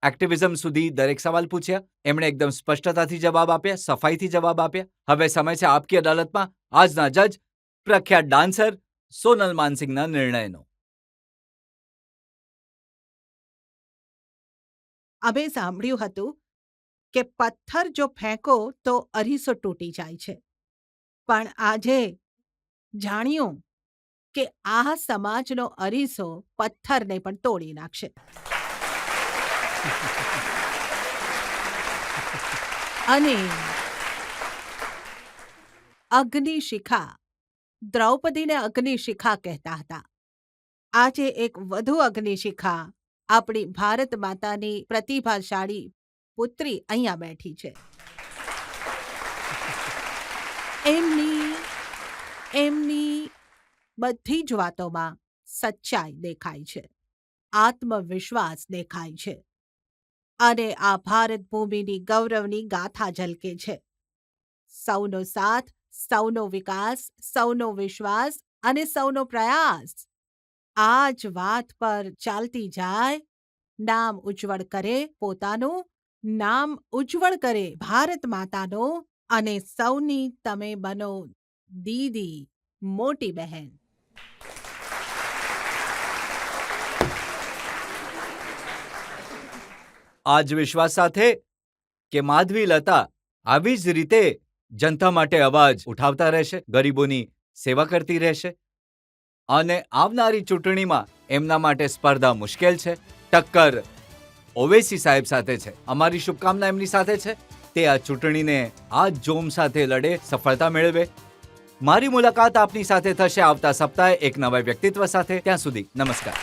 એક્ટિવિઝમ સુધી દરેક સવાલ પૂછ્યા. એમણે એકદમ સ્પષ્ટતાથી જવાબ આપ્યા, સફાઈથી જવાબ આપ્યા. હવે સમય છે આપકી અદાલતમાં આજના જજ પ્રખ્યાત ડાન્સર સોનલ માનસિંહના નિર્ણયનો. અમે સાંભળ્યું હતું કે પથ્થર જો ફેંકો તો અરીસો તૂટી જાય છે, પણ આજે જાણ્યું કે આ સમાજનો અરીસો પથ્થરને પણ તોડી નાખશે. અને અગ્નિશિખા, દ્રૌપદીને અગ્નિશિખા કહેતા હતા. આજે એક વધુ અગ્નિશિખા આપણી ભારત માતાની પ્રતિભાશાળી પુત્રી અહીંયા બેઠી છે. એમની બધી જ વાતોમાં સચ્ચાઈ દેખાય છે, આત્મવિશ્વાસ દેખાય છે અને આ ભારત ભૂમિની ગૌરવની ગાથા ઝલકે છે. સૌનો સાથ, સૌનો વિકાસ, સૌનો વિશ્વાસ અને સૌનો પ્રયાસ આ જ વાત પર ચાલતી જાય, નામ ઉજ્જવળ કરે પોતાનું, નામ ઉજ્જવળ કરે ભારત માતાનો અને સૌની તમે બનો દીદી, મોટી બહેન. આ જ વિશ્વાસ સાથે કે માધવી લતા આવી જ રીતે જનતા માટે અવાજ ઉઠાવતા રહેશે, ગરીબોની સેવા કરતી રહેશે અને આવનારી ચૂંટણીમાં એમના માટે સ્પર્ધા મુશ્કેલ છે. ટક્કર ઓવેસી સાહેબ સાથે છે. અમારી શુભકામના એમની સાથે છે. તે આ ચૂંટણીને આ જોમ સાથે લડે, સફળતા મેળવે. મારી મુલાકાત આપની સાથે થશે આવતા સપ્તાહે એક નવા વ્યક્તિત્વ સાથે. ત્યાં સુધી નમસ્કાર.